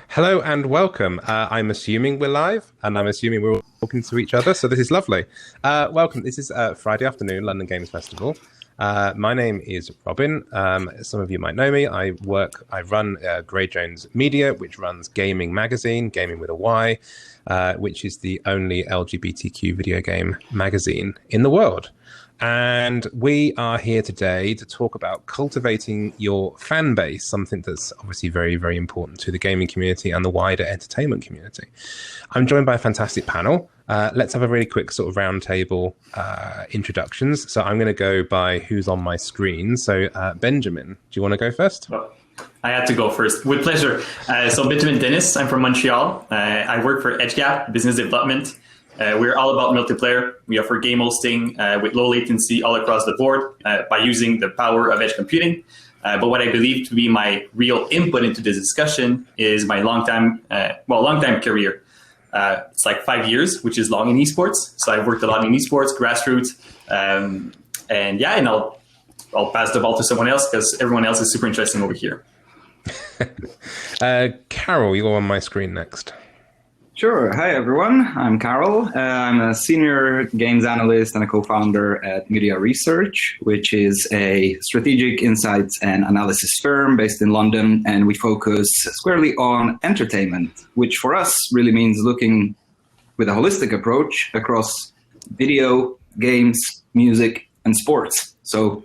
Hello and welcome. I'm assuming we're live, and I'm assuming we're all talking to each other, so this is lovely. Welcome. This is Friday afternoon, London Games Festival. My name is Robin. Some of you might know me. I run Gray Jones MIDiA, which runs Gayming Magazine, Gaming with a Y, which is the only LGBTQ video game magazine in the world. And we are here today to talk about cultivating your fan base, something that's obviously very, very important to the gaming community and the wider entertainment community. I'm joined by a fantastic panel. Let's have a really quick sort of roundtable introductions. So I'm going to go by who's on my screen. So Benjamin, do you want to go first? I had to go first. With pleasure. So Benjamin Denis, I'm from Montreal. I work for Edgegap, business development. We're all about multiplayer. We offer game hosting with low latency all across the board by using the power of edge computing. But what I believe to be my real input into this discussion is my long-time career. It's like 5 years, which is long in esports. So I've worked a lot in esports, grassroots, and I'll pass the ball to someone else because everyone else is super interesting over here. Karol, you're on my screen next. Sure. Hi, everyone. I'm Karol. I'm a senior games analyst and a co-founder at MIDiA Research, which is a strategic insights and analysis firm based in London. And we focus squarely on entertainment, which for us really means looking with a holistic approach across video, games, music, and sports. So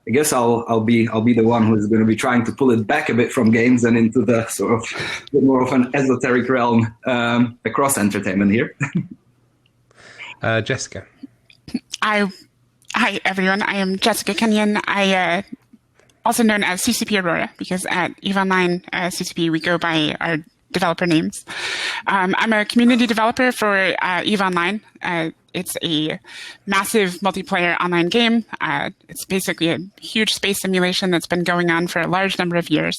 I guess I'll be the one who's going to be trying to pull it back a bit from games and into the sort of bit more of an esoteric realm across entertainment here. Jessica. Hi everyone. I am Jessica Kenyon. I also known as CCP Aurora because at EVE Online CCP we go by our developer names. I'm a community developer for EVE Online. It's a massive multiplayer online game. It's basically a huge space simulation that's been going on for a large number of years.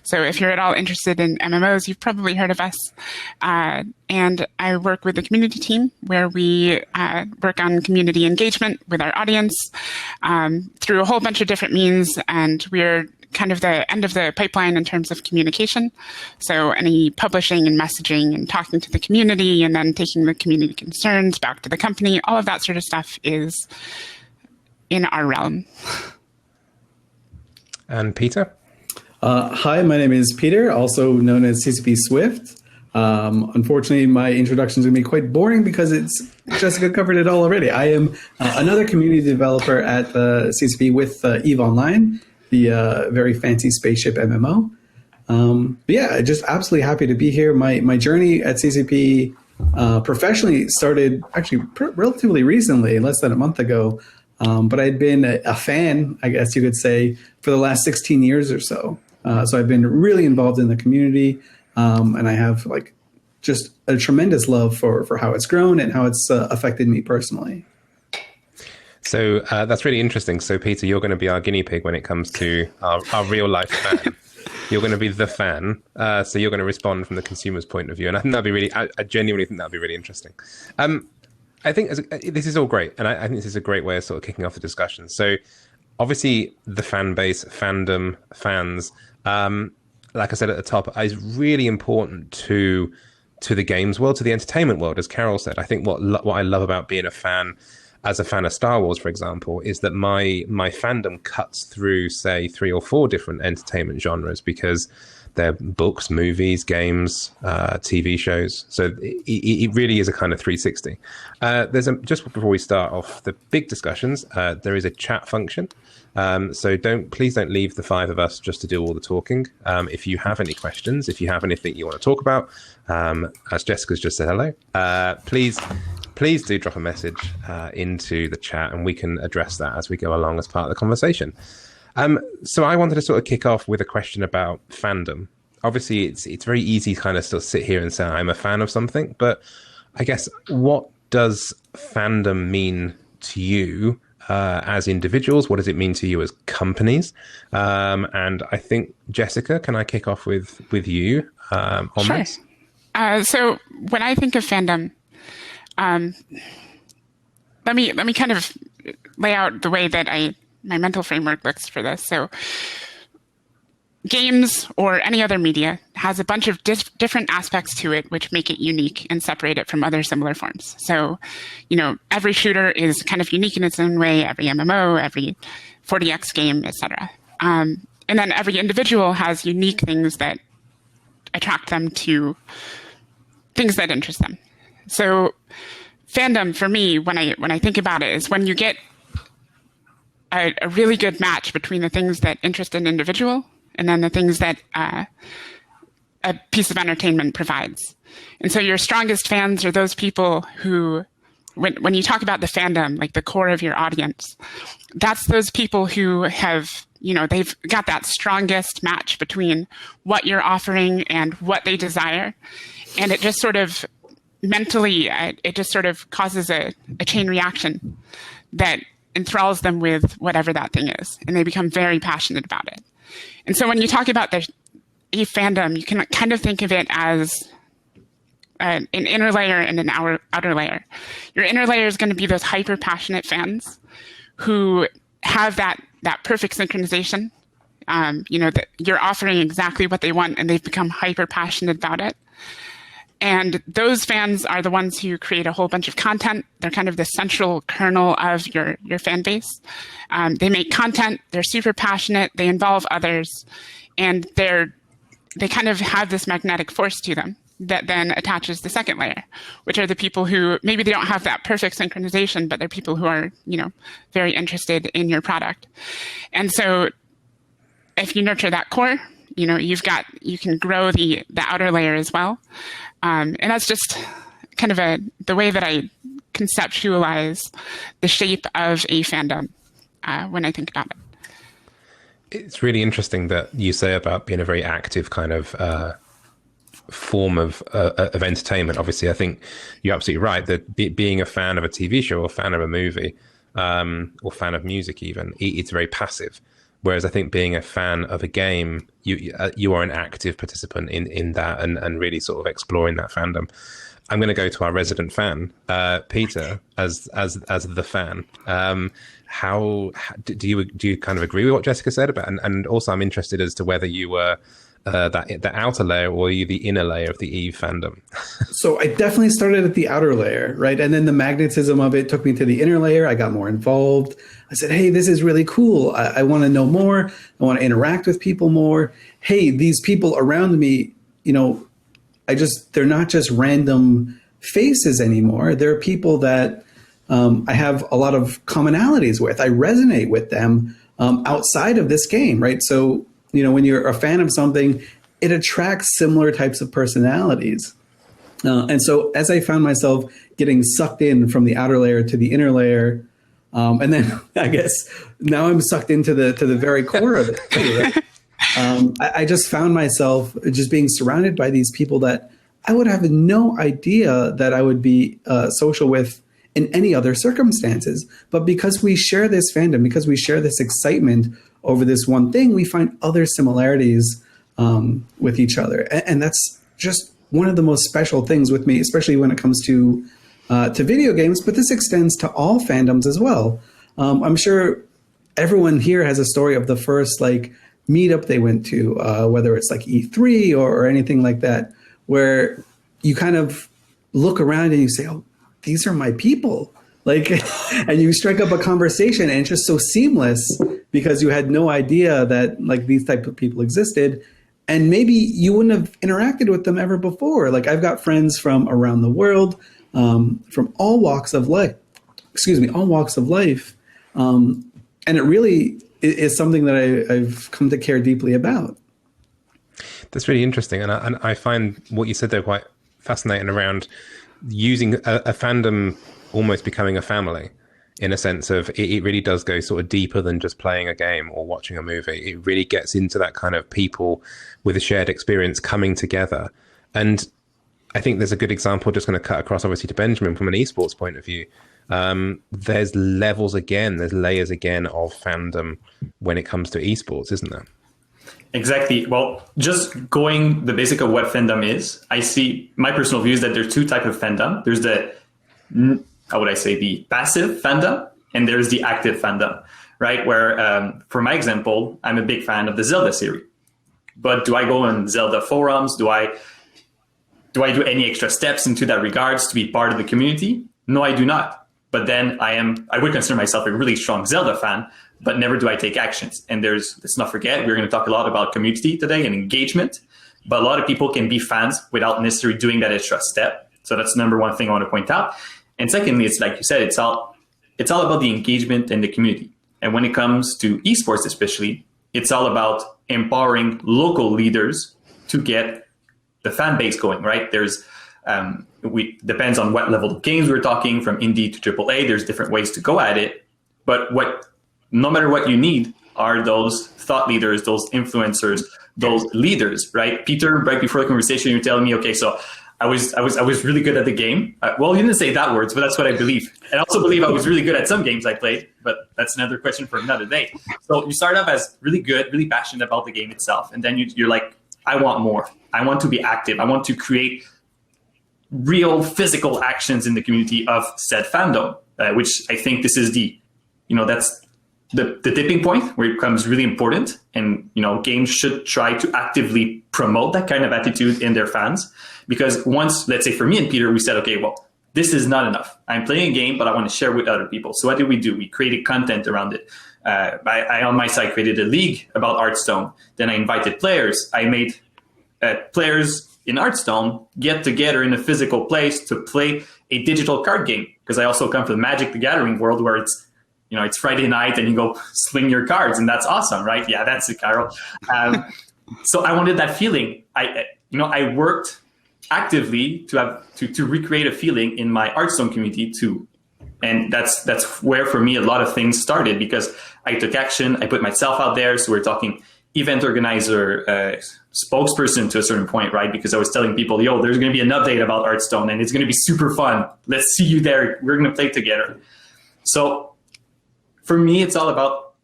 So if you're at all interested in MMOs, you've probably heard of us. And I work with the community team where we work on community engagement with our audience through a whole bunch of different means. And we're kind of the end of the pipeline in terms of communication. So any publishing and messaging and talking to the community and then taking the community concerns back to the company, all of that sort of stuff is in our realm. And Peter? Hi, my name is Peter, also known as CCP Swift. Unfortunately, my introduction is going to be quite boring because Jessica covered it all already. I am another community developer at CCP with EVE Online, the very fancy spaceship MMO. But yeah, just absolutely happy to be here. My journey at CCP professionally started actually relatively recently, less than a month ago. But I'd been a fan, I guess you could say, for the last 16 years or so. So I've been really involved in the community, and I have like just a tremendous love for how it's grown and how it's affected me personally. So that's really interesting. So Peter, you're going to be our guinea pig when it comes to our real life fan. You're going to be the fan. So you're going to respond from the consumer's point of view. And I think that'd be really, I genuinely think that'd be really interesting. I think this is all great. And I think this is a great way of sort of kicking off the discussion. So obviously the fan base, fandom, fans, like I said at the top, is really important to the games world, to the entertainment world, as Karol said. I think what I love about being a fan, as a fan of Star Wars, for example, is that my fandom cuts through, say, 3 or 4 different entertainment genres because they're books, movies, games, TV shows. So it really is a kind of 360. Just before we start off the big discussions, there is a chat function. So please don't leave the 5 of us just to do all the talking. If you have any questions, if you have anything you want to talk about, as Jessica's just said hello, please do drop a message into the chat and we can address that as we go along as part of the conversation. So I wanted to sort of kick off with a question about fandom. Obviously, it's very easy to kind of still sit here and say I'm a fan of something, but I guess what does fandom mean to you as individuals? What does it mean to you as companies? And I think, Jessica, can I kick off with you on Sure. this? So when I think of fandom, let me kind of lay out the way that I my mental framework looks for this. So games or any other media has a bunch of different aspects to it which make it unique and separate it from other similar forms. So, every shooter is kind of unique in its own way, every MMO, every 40x game, etc. And then every individual has unique things that attract them to things that interest them. So fandom, for me, when I think about it, is when you get a really good match between the things that interest an individual and then the things that a piece of entertainment provides. And so your strongest fans are those people who, when you talk about the fandom, like the core of your audience, that's those people who have, they've got that strongest match between what you're offering and what they desire. And it just sort of mentally, it just sort of causes a chain reaction that enthralls them with whatever that thing is. And they become very passionate about it. And so when you talk about a fandom, you can kind of think of it as an inner layer and an outer layer. Your inner layer is going to be those hyper passionate fans who have that perfect synchronization. That you're offering exactly what they want and they've become hyper passionate about it. And those fans are the ones who create a whole bunch of content. They're kind of the central kernel of your fan base. They make content, they're super passionate, they involve others, and they kind of have this magnetic force to them that then attaches the second layer, which are the people who maybe they don't have that perfect synchronization, but they're people who are, very interested in your product. And so if you nurture that core, you can grow the outer layer as well. And that's just kind of the way that I conceptualize the shape of a fandom when I think about it. It's really interesting that you say about being a very active kind of form of entertainment. Obviously, I think you're absolutely right that being a fan of a TV show or fan of a movie or fan of music even, it's very passive. Whereas I think being a fan of a game, you are an active participant in that and really sort of exploring that fandom. I'm going to go to our resident fan, Peter, as the fan. How do you kind of agree with what Jessica said about? And also, I'm interested as to whether you were the outer layer or you the inner layer of the Eve fandom. So I definitely started at the outer layer, right? And then the magnetism of it took me to the inner layer. I got more involved. I said, hey, this is really cool. I want to know more. I want to interact with people more. Hey, these people around me, they're not just random faces anymore. They're people that I have a lot of commonalities with. I resonate with them outside of this game, right? So, when you're a fan of something, it attracts similar types of personalities. And so as I found myself getting sucked in from the outer layer to the inner layer, and then I guess now I'm sucked into the very core of it. Right? I just found myself just being surrounded by these people that I would have no idea that I would be social with in any other circumstances. But because we share this fandom, because we share this excitement over this one thing, we find other similarities with each other. And that's just one of the most special things with me, especially when it comes to video games, but this extends to all fandoms as well. I'm sure everyone here has a story of the first meetup they went to, whether it's like E3 or anything like that, where you kind of look around and you say, oh, these are my people. And you strike up a conversation and it's just so seamless because you had no idea that these type of people existed. And maybe you wouldn't have interacted with them ever before. I've got friends from around the world, from all walks of life. And it really is something that I've come to care deeply about. That's really interesting. And I find what you said there quite fascinating around using a fandom almost becoming a family, in a sense of it really does go sort of deeper than just playing a game or watching a movie. It really gets into that kind of people with a shared experience coming together. And I think there's a good example, just going to cut across obviously to Benjamin from an esports point of view. There's layers again of fandom when it comes to esports, isn't there? Exactly. Well, just going the basic of what fandom is, I see my personal view is that there's two types of fandom. There's the, how would I say, the passive fandom, and there's the active fandom, right? Where, for my example, I'm a big fan of the Zelda series. But do I go on Zelda forums? Do I do any extra steps into that regards to be part of the community? No, I do not. But then I would consider myself a really strong Zelda fan, but never do I take actions. And let's not forget, we're going to talk a lot about community today and engagement, but a lot of people can be fans without necessarily doing that extra step. So that's number one thing I want to point out. And secondly, it's like you said, it's all about the engagement and the community. And when it comes to esports especially, it's all about empowering local leaders to get the fan base going, right? There's depends on what level of games we're talking, from indie to AAA. There's different ways to go at it. But no matter what you need are those thought leaders, those influencers, those leaders, right? Peter, right before the conversation, you were telling me, okay, so I was really good at the game. Well, you didn't say that words, but that's what I believe. And I also believe I was really good at some games I played, but that's another question for another day. So you start off as really good, really passionate about the game itself. And then you're like, I want more. I want to be active. I want to create real physical actions in the community of said fandom, which I think this is that's the tipping point where it becomes really important. And, games should try to actively promote that kind of attitude in their fans. Because once, let's say for me and Peter, we said, okay, well, this is not enough. I'm playing a game, but I want to share with other people. So what did we do? We created content around it. I on my side, created a league about Hearthstone. Then I invited players. I made players in Hearthstone get together in a physical place to play a digital card game. Because I also come from the Magic the Gathering world where it's Friday night and you go swing your cards, and that's awesome, right? Yeah, that's it, Karol. So I wanted that feeling. I worked actively to recreate a feeling in my Hearthstone community too. And that's where for me a lot of things started, because I took action, I put myself out there. So we're talking event organizer, spokesperson to a certain point, right? Because I was telling people, there's going to be an update about Hearthstone and it's going to be super fun. Let's see you there. We're going to play together. So for me, it's all about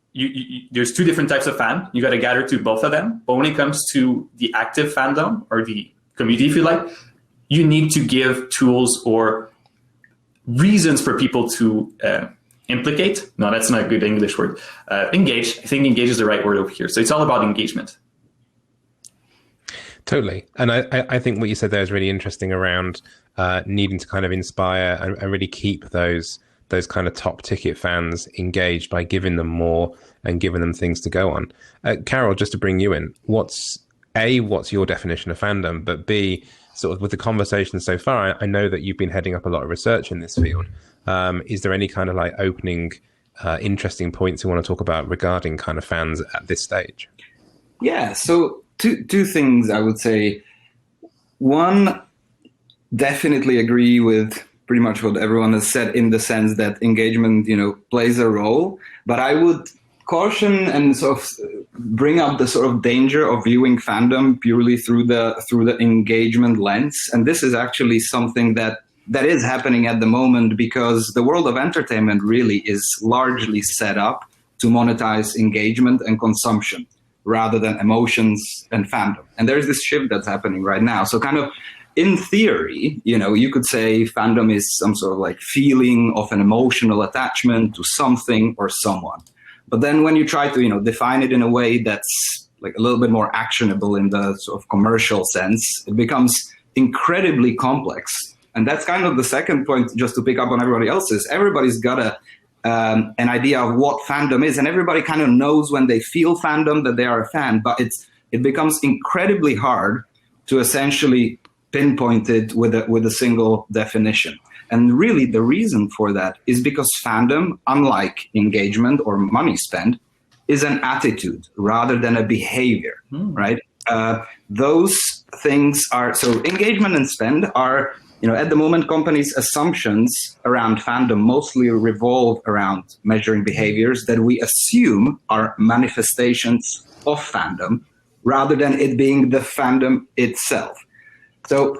there's two different types of fan. You got to gather to both of them. But when it comes to the active fandom or the community, if you like, you need to give tools or reasons for people to implicate. No, that's not a good English word. Engage. I think engage is the right word over here. So it's all about engagement. Totally. And I think what you said there is really interesting around needing to kind of inspire and really keep those kind of top ticket fans engaged by giving them more and giving them things to go on. Karol, just to bring you in, what's your definition of fandom? But B, sort of with the conversation so far, I know that you've been heading up a lot of research in this field. Is there any kind of like opening, interesting points you want to talk about regarding kind of fans at this stage? Yeah, so two things I would say. One, definitely agree with pretty much what everyone has said in the sense that engagement, plays a role. But I would caution and sort of bring up the sort of danger of viewing fandom purely through the engagement lens. And this is actually something that is happening at the moment, because the world of entertainment really is largely set up to monetize engagement and consumption rather than emotions and fandom. And there's this shift that's happening right now. So kind of in theory, you could say fandom is some sort of like feeling of an emotional attachment to something or someone. But then when you try to, define it in a way that's like a little bit more actionable in the sort of commercial sense, it becomes incredibly complex. And that's kind of the second point, just to pick up on everybody else's. Everybody's got an idea of what fandom is, and everybody kind of knows when they feel fandom that they are a fan, but it becomes incredibly hard to essentially pinpoint it with a single definition. And really the reason for that is because fandom, unlike engagement or money spent, is an attitude rather than a behavior, right? Those things are, so engagement and spend are, at the moment, companies' assumptions around fandom mostly revolve around measuring behaviors that we assume are manifestations of fandom rather than it being the fandom itself. So,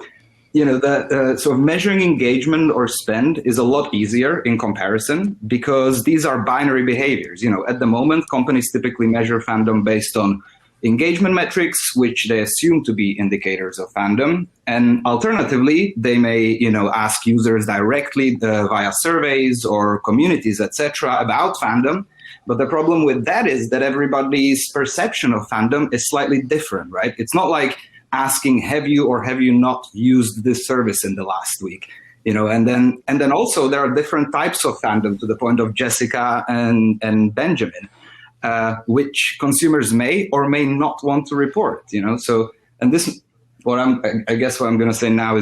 the sort of measuring engagement or spend is a lot easier in comparison because these are binary behaviors. At the moment, companies typically measure fandom based on engagement metrics, which they assume to be indicators of fandom. And alternatively, they may, ask users directly via surveys or communities, etc., about fandom. But the problem with that is that everybody's perception of fandom is slightly different, right? It's not like asking, have you or have you not used this service in the last week? You know, and then also there are different types of fandom, to the point of Jessica and Benjamin, which consumers may or may not want to report. You know, so and this, I guess what I'm going to say now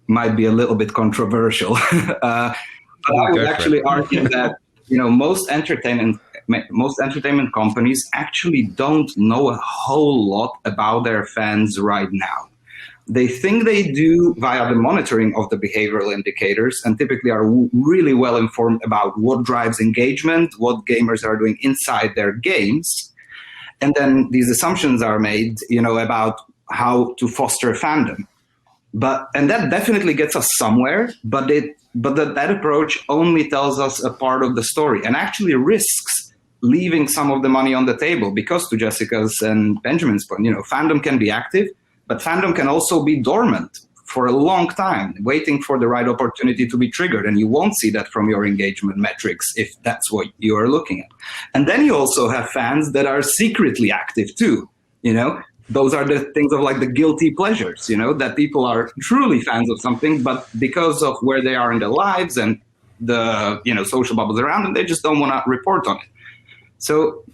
might be a little bit controversial, but I would actually argue that, you know, most entertainment companies actually don't know a whole lot about their fans right now. They think they do via the monitoring of the behavioral indicators, and typically are really well informed about what drives engagement, what gamers are doing inside their games. And then these assumptions are made, you know, about how to foster fandom. And that definitely gets us somewhere, but that approach only tells us a part of the story and actually risks leaving some of the money on the table, because to Jessica's and Benjamin's point, you know, fandom can be active, but fandom can also be dormant for a long time, waiting for the right opportunity to be triggered. And you won't see that from your engagement metrics if that's what you are looking at. And then you also have fans that are secretly active too. You know, those are the things of like the guilty pleasures, you know, that people are truly fans of something, but because of where they are in their lives and the, you know, social bubbles around them, they just don't want to report on it. So,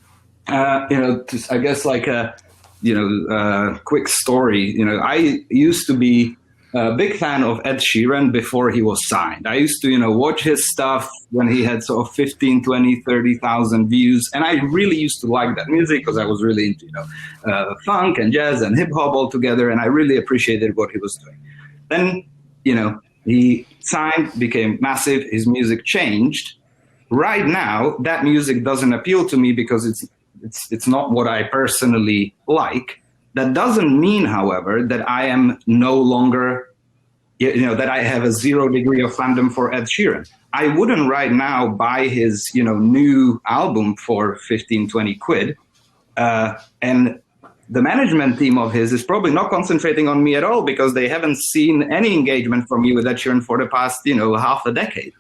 you know, I guess like a, you know, quick story. You know, I used to be a big fan of Ed Sheeran before he was signed. I used to, you know, watch his stuff when he had sort of 15, 20, 30,000 views. And I really used to like that music because I was really into, you know, funk and jazz and hip hop all together. And I really appreciated what he was doing. Then, you know, he signed, became massive. His music changed. Right now, that music doesn't appeal to me because it's not what I personally like. That doesn't mean, however, that I am no longer, you know, that I have a 0 degree of fandom for Ed Sheeran. I wouldn't right now buy his, you know, new album for 15, 20 quid. And the management team of his is probably not concentrating on me at all because they haven't seen any engagement from me with Ed Sheeran for the past, you know, half a decade.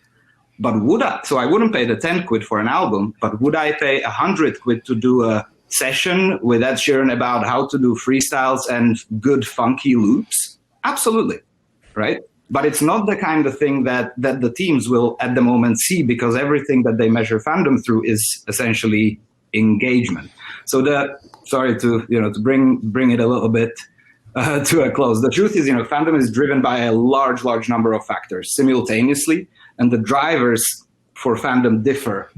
But would I? So I wouldn't pay the 10 quid for an album, but would I pay 100 quid to do a session with Ed Sheeran about how to do freestyles and good funky loops? Absolutely, right? But it's not the kind of thing that the teams will at the moment see, because everything that they measure fandom through is essentially engagement. So sorry to, you know, to bring it a little bit to a close. The truth is, you know, fandom is driven by a large number of factors simultaneously, and the drivers for fandom differ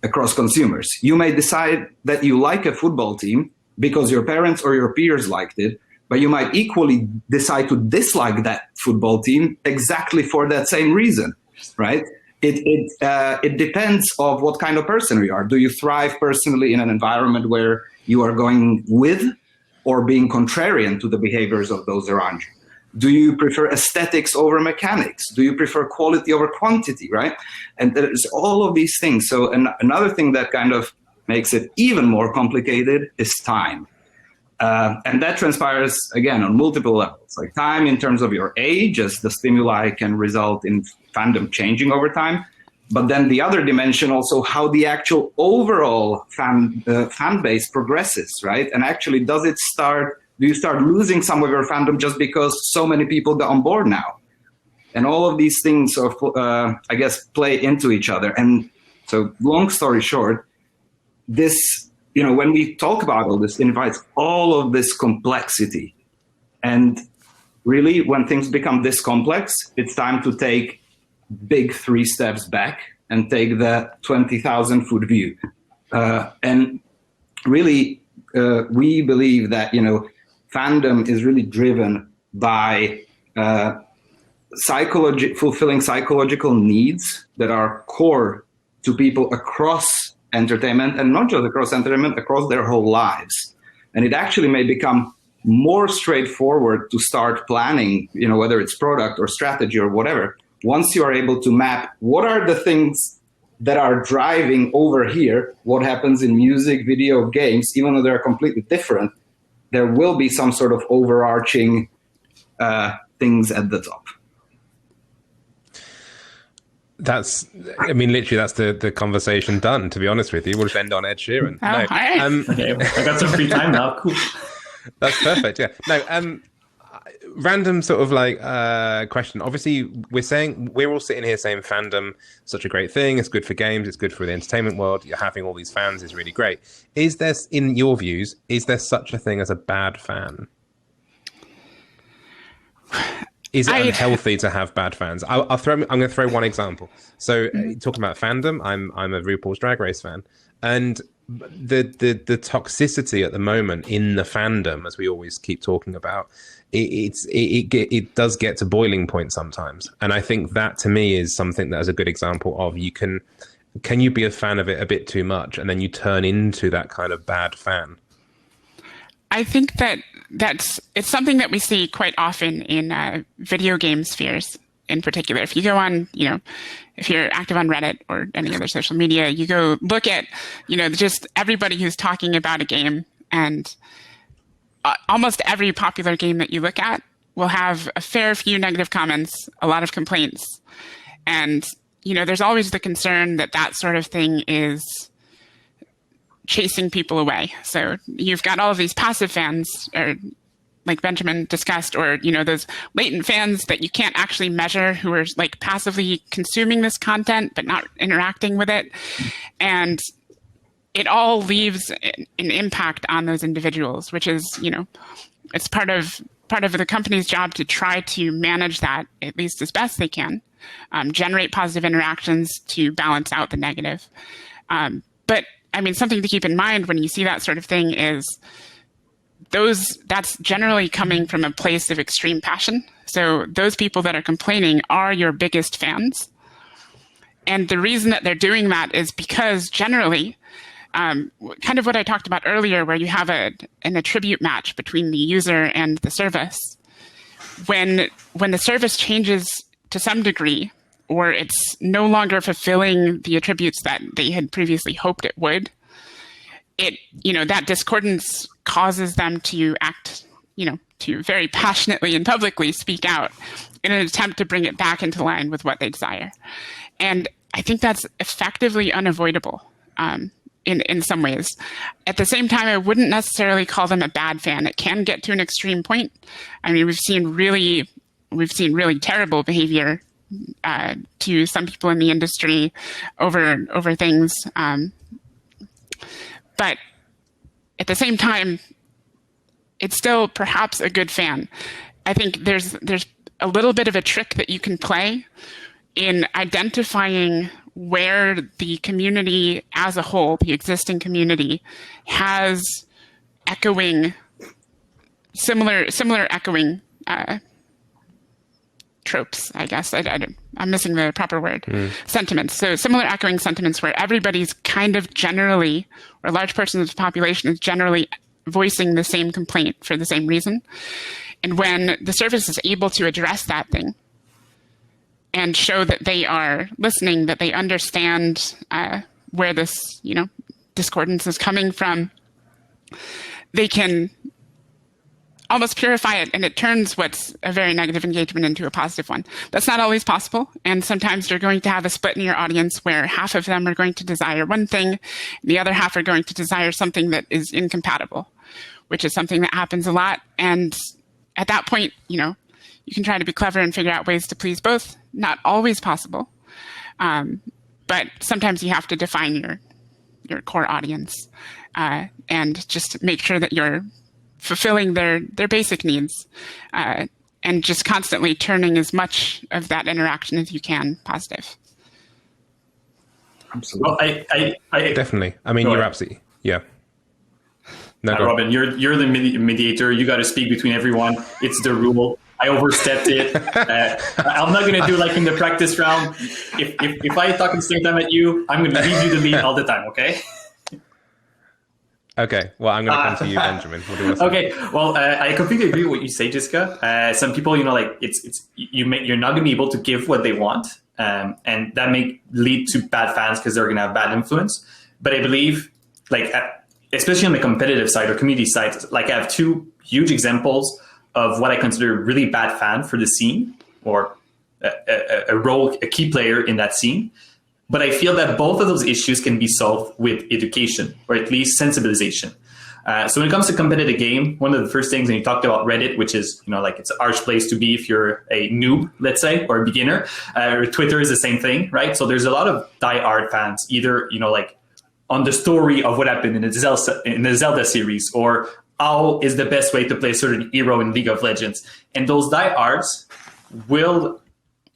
across consumers. You may decide that you like a football team because your parents or your peers liked it, but you might equally decide to dislike that football team exactly for that same reason, right? It depends of what kind of person you are. Do you thrive personally in an environment where you are going with or being contrarian to the behaviors of those around you? Do you prefer aesthetics over mechanics? Do you prefer quality over quantity, right? And there's all of these things. So another thing that kind of makes it even more complicated is time. And that transpires, again, on multiple levels. Like time in terms of your age, as the stimuli can result in fandom changing over time. But then the other dimension also, how the actual overall fan base progresses, right? And actually, do you start losing some of your fandom just because so many people got on board now? And all of these things, I guess, play into each other. And so long story short, this, you know, when we talk about all this, it invites all of this complexity. And really, when things become this complex, it's time to take big 3 steps back and take the 20,000 foot view. And really, we believe that, you know, fandom is really driven by fulfilling psychological needs that are core to people across entertainment, and not just across entertainment, across their whole lives. And it actually may become more straightforward to start planning, you know, whether it's product or strategy or whatever, once you are able to map what are the things that are driving over here, what happens in music, video, games, even though they're completely different, there will be some sort of overarching things at the top. That's, I mean, literally, that's the conversation done, to be honest with you. We'll just end on Ed Sheeran. Oh, all right. Okay, I got some free time now. Cool. That's perfect, yeah. No, random sort of like question. Obviously, we're all sitting here saying fandom, such a great thing. It's good for games. It's good for the entertainment world. You're having all these fans is really great. Is there, in your views, is there such a thing as a bad fan? Is it unhealthy to have bad fans? I'm going to throw one example. So talking about fandom, I'm a RuPaul's Drag Race fan, and the toxicity at the moment in the fandom, as we always keep talking about, it does get to boiling point sometimes. And I think that to me is something that is a good example of can you be a fan of it a bit too much, and then you turn into that kind of bad fan? I think it's something that we see quite often in video game spheres in particular. If you go on, if you're active on Reddit or any other social media, you go look at, just everybody who's talking about a game, and almost every popular game that you look at will have a fair few negative comments, a lot of complaints. And, there's always the concern that sort of thing is chasing people away. So you've got all of these passive fans, or like Benjamin discussed, or those latent fans that you can't actually measure, who are like passively consuming this content but not interacting with it, and it all leaves an impact on those individuals, which is it's part of the company's job to try to manage that at least as best they can, generate positive interactions to balance out the negative. But I mean, something to keep in mind when you see that sort of thing is that's generally coming from a place of extreme passion. So those people that are complaining are your biggest fans. And the reason that they're doing that is because generally, kind of what I talked about earlier, where you have an attribute match between the user and the service. When the service changes to some degree, or it's no longer fulfilling the attributes that they had previously hoped it would, that discordance causes them to act, to very passionately and publicly speak out in an attempt to bring it back into line with what they desire. And I think that's effectively unavoidable in some ways. At the same time, I wouldn't necessarily call them a bad fan. It can get to an extreme point. I mean, we've seen really terrible behavior to some people in the industry over things. But at the same time, it's still perhaps a good fan. I think there's a little bit of a trick that you can play in identifying where the community as a whole, the existing community, has similar echoing tropes, I guess. I'm missing the proper word. Sentiments. So similar echoing sentiments where everybody's kind of generally, or a large portion of the population is generally voicing the same complaint for the same reason. And when the service is able to address that thing and show that they are listening, that they understand where this, discordance is coming from, they can almost purify it, and it turns what's a very negative engagement into a positive one. That's not always possible, and sometimes you're going to have a split in your audience where half of them are going to desire one thing, and the other half are going to desire something that is incompatible, which is something that happens a lot. And at that point, you can try to be clever and figure out ways to please both. Not always possible, but sometimes you have to define your core audience and just make sure that you're fulfilling their basic needs, and just constantly turning as much of that interaction as you can positive. Absolutely. Well, I Definitely. I mean, you're absolutely, yeah. No, Robin, you're the mediator. You got to speak between everyone. It's the rule. I overstepped it. I'm not going to do like in the practice round. If I talk at the same time at you, I'm going to leave you the lead all the time, okay? Okay, well, I'm going to come to you, Benjamin. What do you want to say? Okay, well, I completely agree with what you say, Jessica. Some people, you're not going to be able to give what they want, and that may lead to bad fans because they're going to have bad influence. But I believe, especially on the competitive side or community side, I have two huge examples of what I consider really bad fan for the scene, or a role, a key player in that scene. But I feel that both of those issues can be solved with education, or at least sensibilization. So when it comes to competitive game, one of the first things, and you talked about Reddit, which is, like it's a harsh place to be if you're a noob, let's say, or a beginner. Twitter is the same thing, right? So there's a lot of die-hard fans, either, like on the story of what happened in the Zelda series, or how is the best way to play a certain hero in League of Legends. And those die-hards will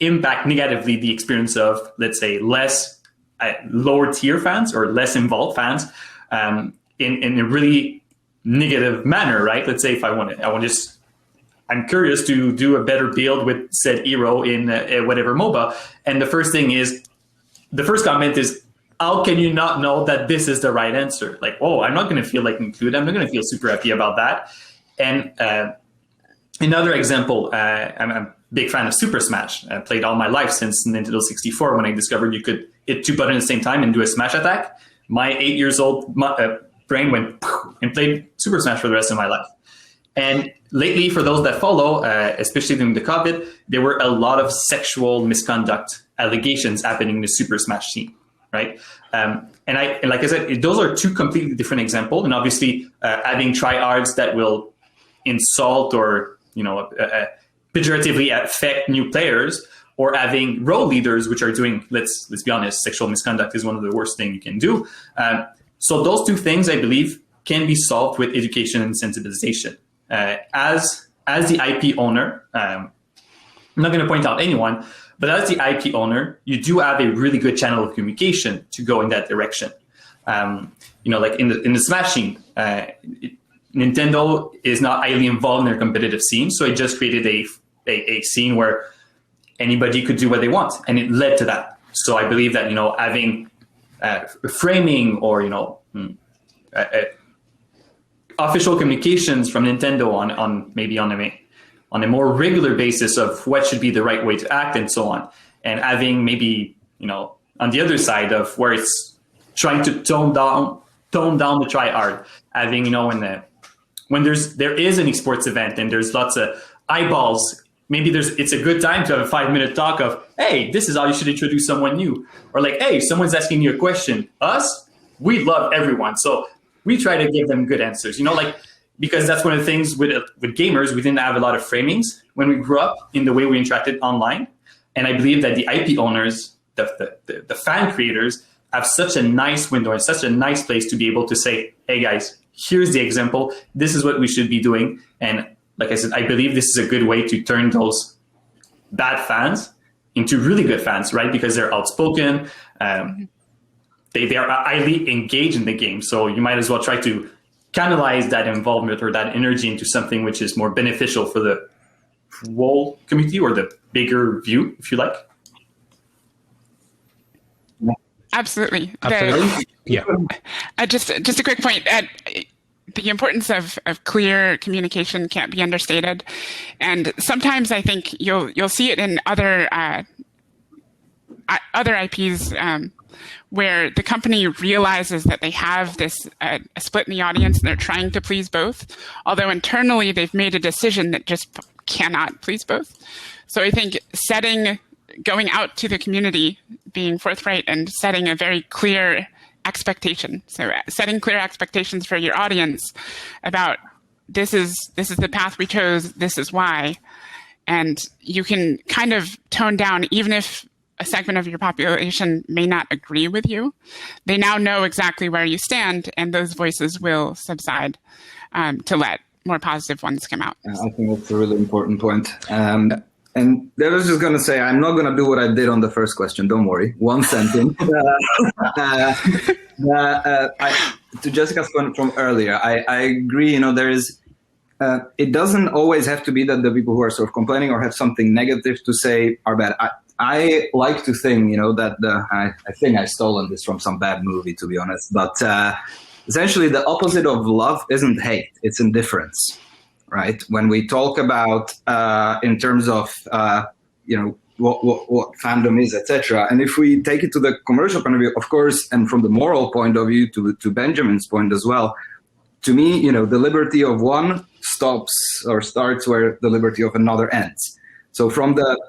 impact negatively the experience of, let's say, less lower tier fans or less involved fans in a really negative manner, right? Let's say if I'm curious to do a better build with said hero in whatever MOBA. And the first comment is, how can you not know that this is the right answer? Like, I'm not going to feel like included. I'm not going to feel super happy about that. And another example, I'm a big fan of Super Smash. I played all my life since Nintendo 64 when I discovered you could hit 2 buttons at the same time and do a smash attack. My 8 years old brain went and played Super Smash for the rest of my life. And lately, for those that follow, especially during the COVID, there were a lot of sexual misconduct allegations happening in the Super Smash scene, right? And like I said, those are 2 completely different examples. And obviously, having tryhards that will insult or pejoratively affect new players, or having role leaders which are doing, let's be honest, sexual misconduct is one of the worst things you can do. So those 2 things, I believe, can be solved with education and sensibilization. As the IP owner, I'm not going to point out anyone, but as the IP owner, you do have a really good channel of communication to go in that direction. Like in the Smash scene, Nintendo is not highly involved in their competitive scene, so it just created a scene where anybody could do what they want, and it led to that. So I believe that having framing or official communications from Nintendo on a more regular basis of what should be the right way to act and so on, and having maybe on the other side of where it's trying to tone down the tryhard, having when there is an esports event and there's lots of eyeballs. Maybe it's a good time to have a 5-minute talk of, hey, this is how you should introduce someone new. Or like, hey, someone's asking you a question. Us, we love everyone. So we try to give them good answers, because that's one of the things with gamers, we didn't have a lot of framings when we grew up in the way we interacted online. And I believe that the IP owners, the fan creators, have such a nice window and such a nice place to be able to say, hey guys, here's the example. This is what we should be doing. And like I said, I believe this is a good way to turn those bad fans into really good fans, right? Because they're outspoken, they are highly engaged in the game. So you might as well try to canalize that involvement or that energy into something which is more beneficial for the whole community or the bigger view, if you like. Absolutely. Yeah. Just a quick point. The importance of clear communication can't be understated, and sometimes I think you'll see it in other IPs where the company realizes that they have this a split in the audience and they're trying to please both, although internally they've made a decision that just cannot please both. So I think going out to the community, being forthright and setting a very clear expectation. So setting clear expectations for your audience about this is the path we chose, this is why. And you can kind of tone down, even if a segment of your population may not agree with you, they now know exactly where you stand, and those voices will subside to let more positive ones come out. I think that's a really important point. And I was just going to say, I'm not going to do what I did on the first question. Don't worry. One sentence. To Jessica's point from earlier, I agree. There is. It doesn't always have to be that the people who are sort of complaining or have something negative to say are bad. I like to think, that I think I've stolen this from some bad movie, to be honest. But essentially, the opposite of love isn't hate; it's indifference. Right? When we talk about in terms of what fandom is, etc., and if we take it to the commercial point of view, of course, and from the moral point of view, to Benjamin's point as well, to me, the liberty of one stops or starts where the liberty of another ends. So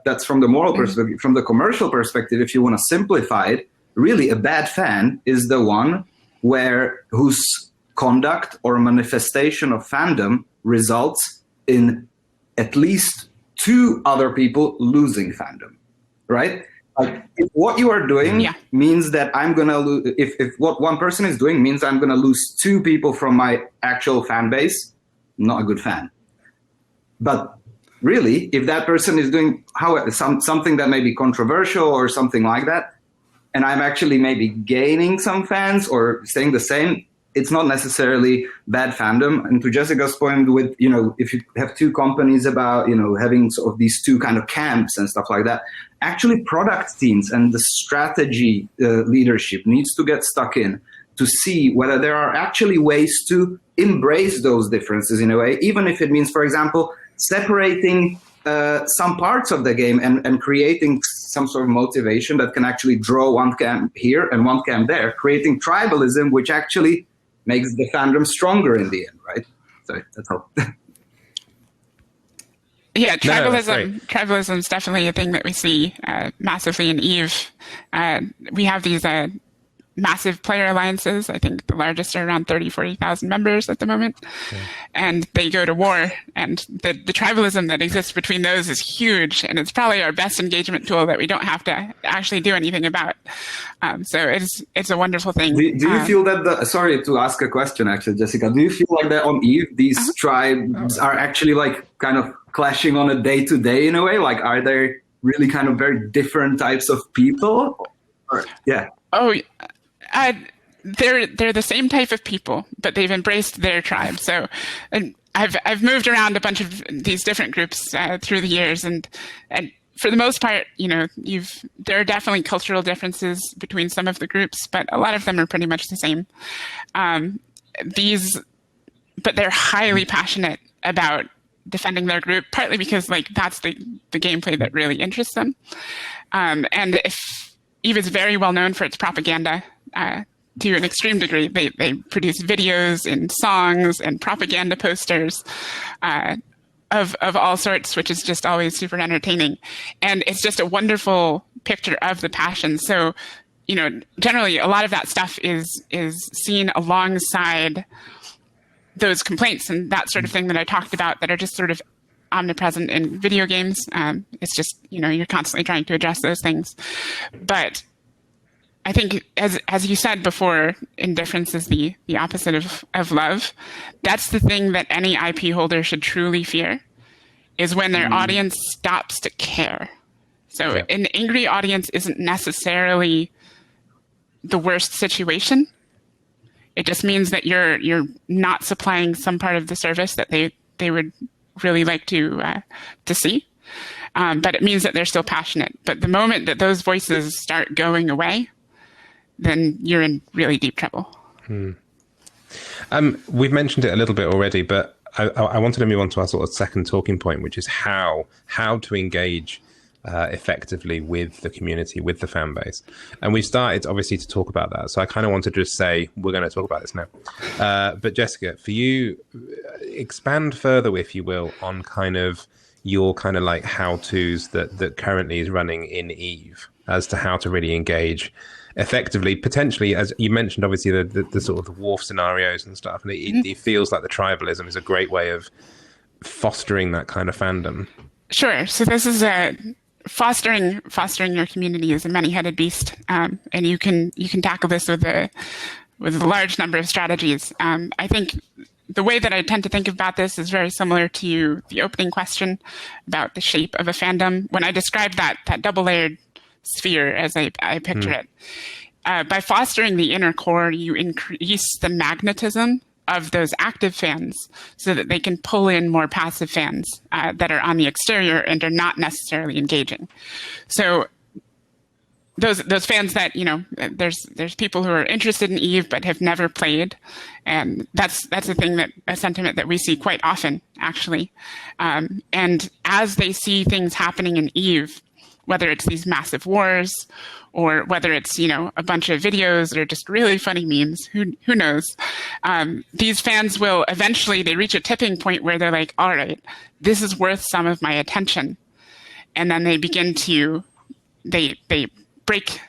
that's from the moral perspective. From the commercial perspective, if you want to simplify it, really a bad fan is the one whose conduct or manifestation of fandom results in at least 2 other people losing fandom, right? Like if what you are doing means that I'm gonna lose. If what one person is doing means I'm gonna lose 2 people from my actual fan base, not a good fan. But really, if that person is doing something that may be controversial or something like that, and I'm actually maybe gaining some fans or staying the same, it's not necessarily bad fandom. And to Jessica's point with, if you have 2 companies about, having sort of these 2 kind of camps and stuff like that, actually product teams and the strategy leadership needs to get stuck in to see whether there are actually ways to embrace those differences in a way, even if it means, for example, separating some parts of the game and creating some sort of motivation that can actually draw one camp here and one camp there, creating tribalism, which actually makes the fandom stronger in the end, right? So that's all. Yeah, tribalism is definitely a thing that we see massively in EVE. We have these massive player alliances. I think the largest are around 40,000 members at the moment. Okay. And they go to war. And the tribalism that exists between those is huge. And it's probably our best engagement tool that we don't have to actually do anything about. So it's a wonderful thing. Do you feel that sorry to ask a question, actually, Jessica. Do you feel like that on EVE, these tribes are actually like kind of clashing on a day-to-day in a way? Like, are they really kind of very different types of people? They're the same type of people, but they've embraced their tribe. So I've moved around a bunch of these different groups through the years, and for the most part, there are definitely cultural differences between some of the groups, but a lot of them are pretty much the same. But they're highly passionate about defending their group, partly because that's the gameplay that really interests them. And if EVE is very well known for its propaganda to an extreme degree. They produce videos and songs and propaganda posters of all sorts, which is just always super entertaining. And it's just a wonderful picture of the passion. So, generally a lot of that stuff is seen alongside those complaints and that sort of thing that I talked about that are just sort of omnipresent in video games. It's just, you're constantly trying to address those things. But I think, as you said before, indifference is the opposite of love. That's the thing that any IP holder should truly fear, is when their audience stops to care. So an angry audience isn't necessarily the worst situation. It just means that you're not supplying some part of the service that they would really like to see. But it means that they're still passionate. But the moment that those voices start going away, then you're in really deep trouble. We've mentioned it a little bit already, but I wanted to move on to our sort of second talking point, which is how to engage effectively with the community, with the fan base. And we've started, obviously, to talk about that. So I kind of wanted to just say, we're going to talk about this now. But Jessica, for you, expand further, if you will, on kind of your kind of like how-tos that currently is running in EVE as to how to really engage effectively, potentially, as you mentioned, obviously, the sort of the wharf scenarios and stuff. And it feels like the tribalism is a great way of fostering that kind of fandom. Sure. So this is fostering your community is a many-headed beast, and you can tackle this with a large number of strategies. I think the way that I tend to think about this is very similar to the opening question about the shape of a fandom. When I describe that double-layered sphere as I picture it, by fostering the inner core, you increase the magnetism of those active fans so that they can pull in more passive fans that are on the exterior and are not necessarily engaging. So those fans that, there's people who are interested in EVE but have never played, and that's a sentiment that we see quite often, actually. And as they see things happening in EVE, whether it's these massive wars or whether it's, a bunch of videos or just really funny memes, who knows? These fans will eventually, they reach a tipping point where they're like, all right, this is worth some of my attention. and then they begin to they break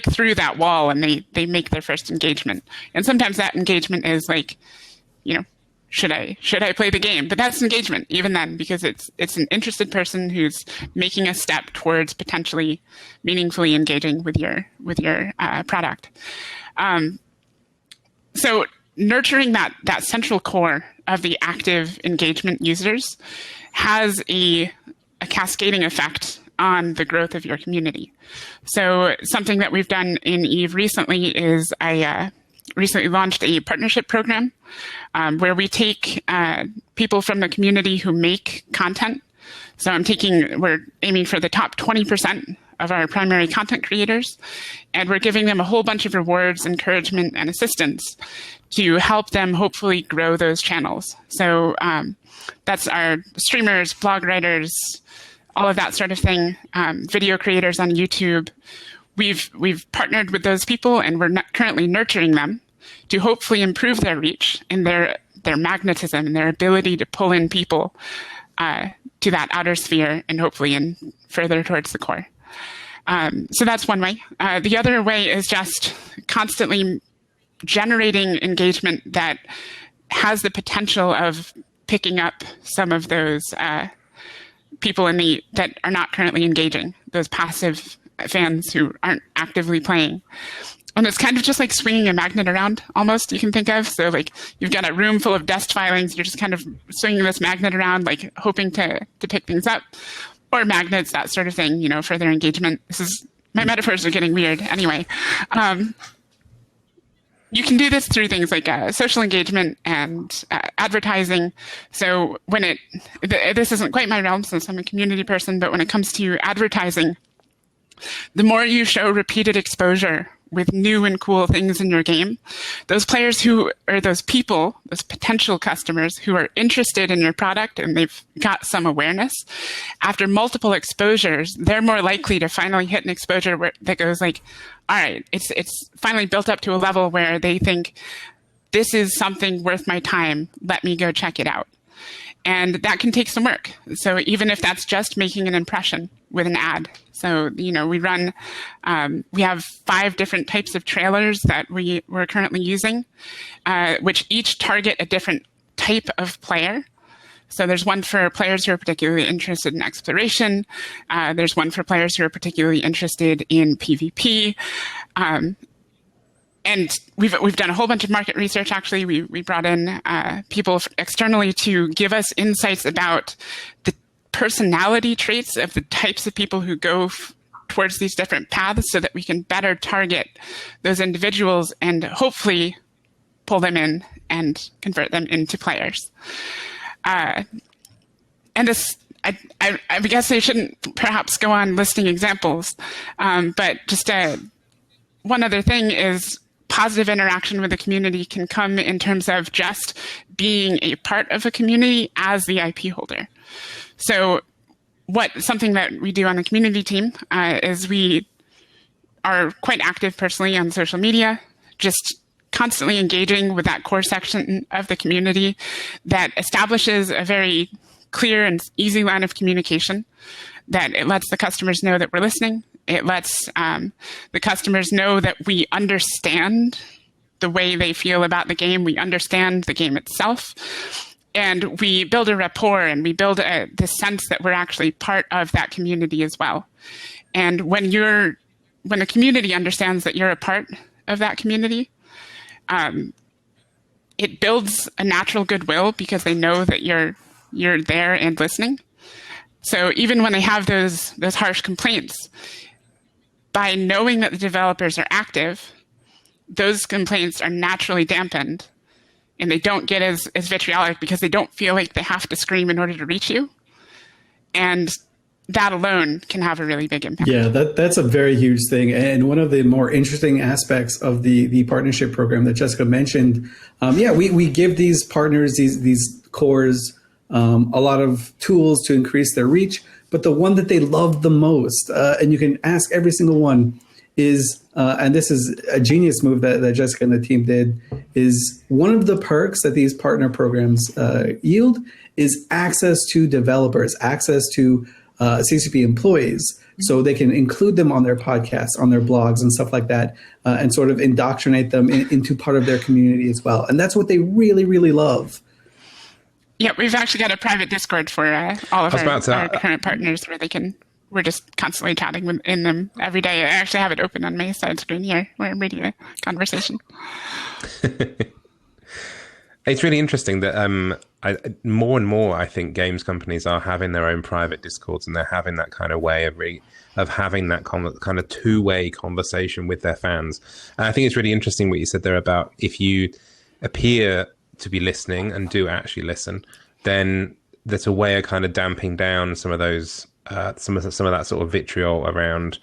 through that wall, and they make their first engagement. And sometimes that engagement is like, should I play the game? But that's engagement even then, because it's an interested person who's making a step towards potentially meaningfully engaging with your product. So nurturing that central core of the active engagement users has a cascading effect on the growth of your community. So something that we've done in EVE recently is I recently launched a partnership program where we take people from the community who make content. So we're aiming for the top 20% of our primary content creators, and we're giving them a whole bunch of rewards, encouragement, and assistance to help them hopefully grow those channels. So that's our streamers, blog writers, all of that sort of thing, video creators on YouTube. We've partnered with those people, and we're currently nurturing them to hopefully improve their reach and their magnetism and their ability to pull in people to that outer sphere and hopefully in further towards the core. So that's one way. The other way is just constantly generating engagement that has the potential of picking up some of those people that are not currently engaging, those passive fans who aren't actively playing. And it's kind of just like swinging a magnet around, almost, you can think of. So like you've got a room full of dust filings, you're just kind of swinging this magnet around, like hoping to pick things up. Or magnets, that sort of thing, further engagement. My metaphors are getting weird. Anyway, you can do this through things like social engagement and advertising. So this isn't quite my realm since I'm a community person, but when it comes to advertising, the more you show repeated exposure with new and cool things in your game, those people, those potential customers who are interested in your product and they've got some awareness, after multiple exposures, they're more likely to finally hit an exposure that goes like, all right, it's finally built up to a level where they think this is something worth my time. Let me go check it out. And that can take some work. So even if that's just making an impression with an ad. So, we have 5 different types of trailers that we're currently using, which each target a different type of player. So there's one for players who are particularly interested in exploration. There's one for players who are particularly interested in PvP. And we've done a whole bunch of market research. Actually, we brought in people externally to give us insights about the personality traits of the types of people who go towards these different paths, so that we can better target those individuals and hopefully pull them in and convert them into players. And this, I guess I shouldn't perhaps go on listing examples, but just one other thing is positive interaction with the community can come in terms of just being a part of a community as the IP holder. So something that we do on the community team is we are quite active personally on social media, just constantly engaging with that core section of the community that establishes a very clear and easy line of communication, that it lets the customers know that we're listening. It lets the customers know that we understand the way they feel about the game. We understand the game itself. And we build a rapport, and we build this sense that we're actually part of that community as well. And when the community understands that you're a part of that community, it builds a natural goodwill because they know that you're there and listening. So even when they have those harsh complaints, by knowing that the developers are active, those complaints are naturally dampened, and they don't get as vitriolic because they don't feel like they have to scream in order to reach you. And that alone can have a really big impact. Yeah, that's a very huge thing. And one of the more interesting aspects of the partnership program that Jessica mentioned, we give these partners, these cores, a lot of tools to increase their reach. But the one that they love the most, and you can ask every single one, is, and this is a genius move that Jessica and the team did, is one of the perks that these partner programs yield is access to developers, access to CCP employees, so they can include them on their podcasts, on their blogs, and stuff like that, and sort of indoctrinate them into part of their community as well. And that's what they really, really love. Yeah, we've actually got a private Discord for all of our current partners where we're just constantly chatting in them every day. I actually have it open on my side screen here. We're in MIDiA conversation. It's really interesting that more and more, I think games companies are having their own private Discords, and they're having that kind of way of having that kind of two-way conversation with their fans. And I think it's really interesting what you said there about if you appear to be listening and do actually listen, then there's a way of kind of damping down some of those some of that sort of vitriol around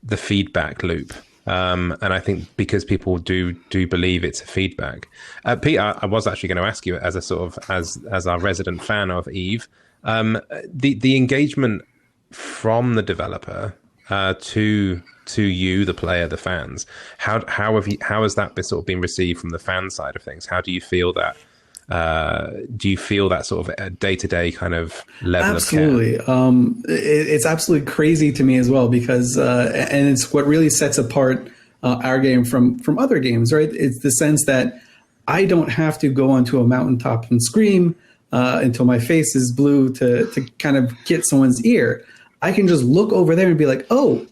the feedback loop. And I think because people do believe it's a feedback. Pete, I was actually going to ask you as a sort of as our resident fan of EVE, the engagement from the developer to you, the player, the fans. How has that been received from the fan side of things? How do you feel that? Do you feel that sort of day-to-day kind of level absolutely. of care? It's absolutely crazy to me as well, because and it's what really sets apart our game from other games, right? It's the sense that I don't have to go onto a mountaintop and scream until my face is blue to kind of get someone's ear. I can just look over there and be like, oh,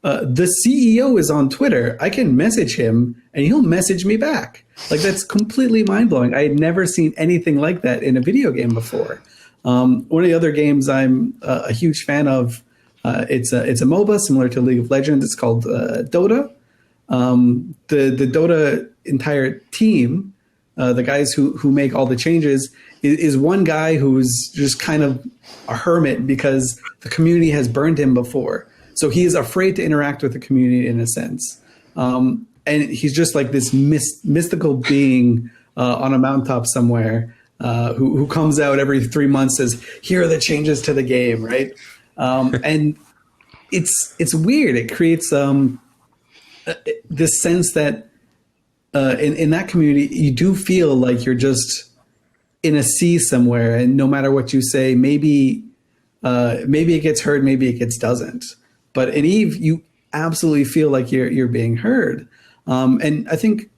the CEO is on Twitter. I can message him and he'll message me back. Like, that's completely mind-blowing. I had never seen anything like that in a video game before. One of the other games I'm a huge fan of, it's a MOBA similar to League of Legends. It's called Dota. The Dota entire team, the guys who make all the changes, is one guy who's just kind of a hermit because the community has burned him before. So he is afraid to interact with the community in a sense. And he's just like this mystical being on a mountaintop somewhere who comes out every 3 months, says, here are the changes to the game, right? And it's weird. It creates this sense that in that community, you do feel like you're just in a sea somewhere, and no matter what you say, maybe it gets heard, maybe it doesn't. But in EVE, you absolutely feel like you're being heard. And I think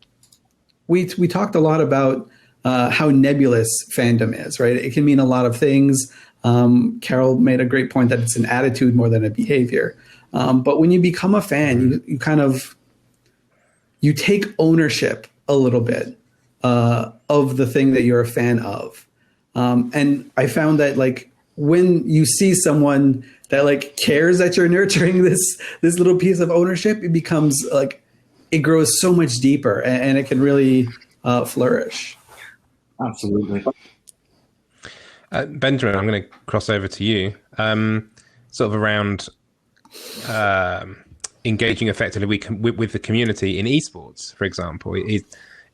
we talked a lot about how nebulous fandom is, right? It can mean a lot of things. Karol made a great point that it's an attitude more than a behavior. But when you become a fan, you take ownership a little bit of the thing that you're a fan of. And I found that, like, when you see someone that like cares that you're nurturing this little piece of ownership, it becomes like, it grows so much deeper, and it can really flourish. Absolutely. Benjamin, I'm going to cross over to you. Sort of around engaging effectively with the community in esports, for example.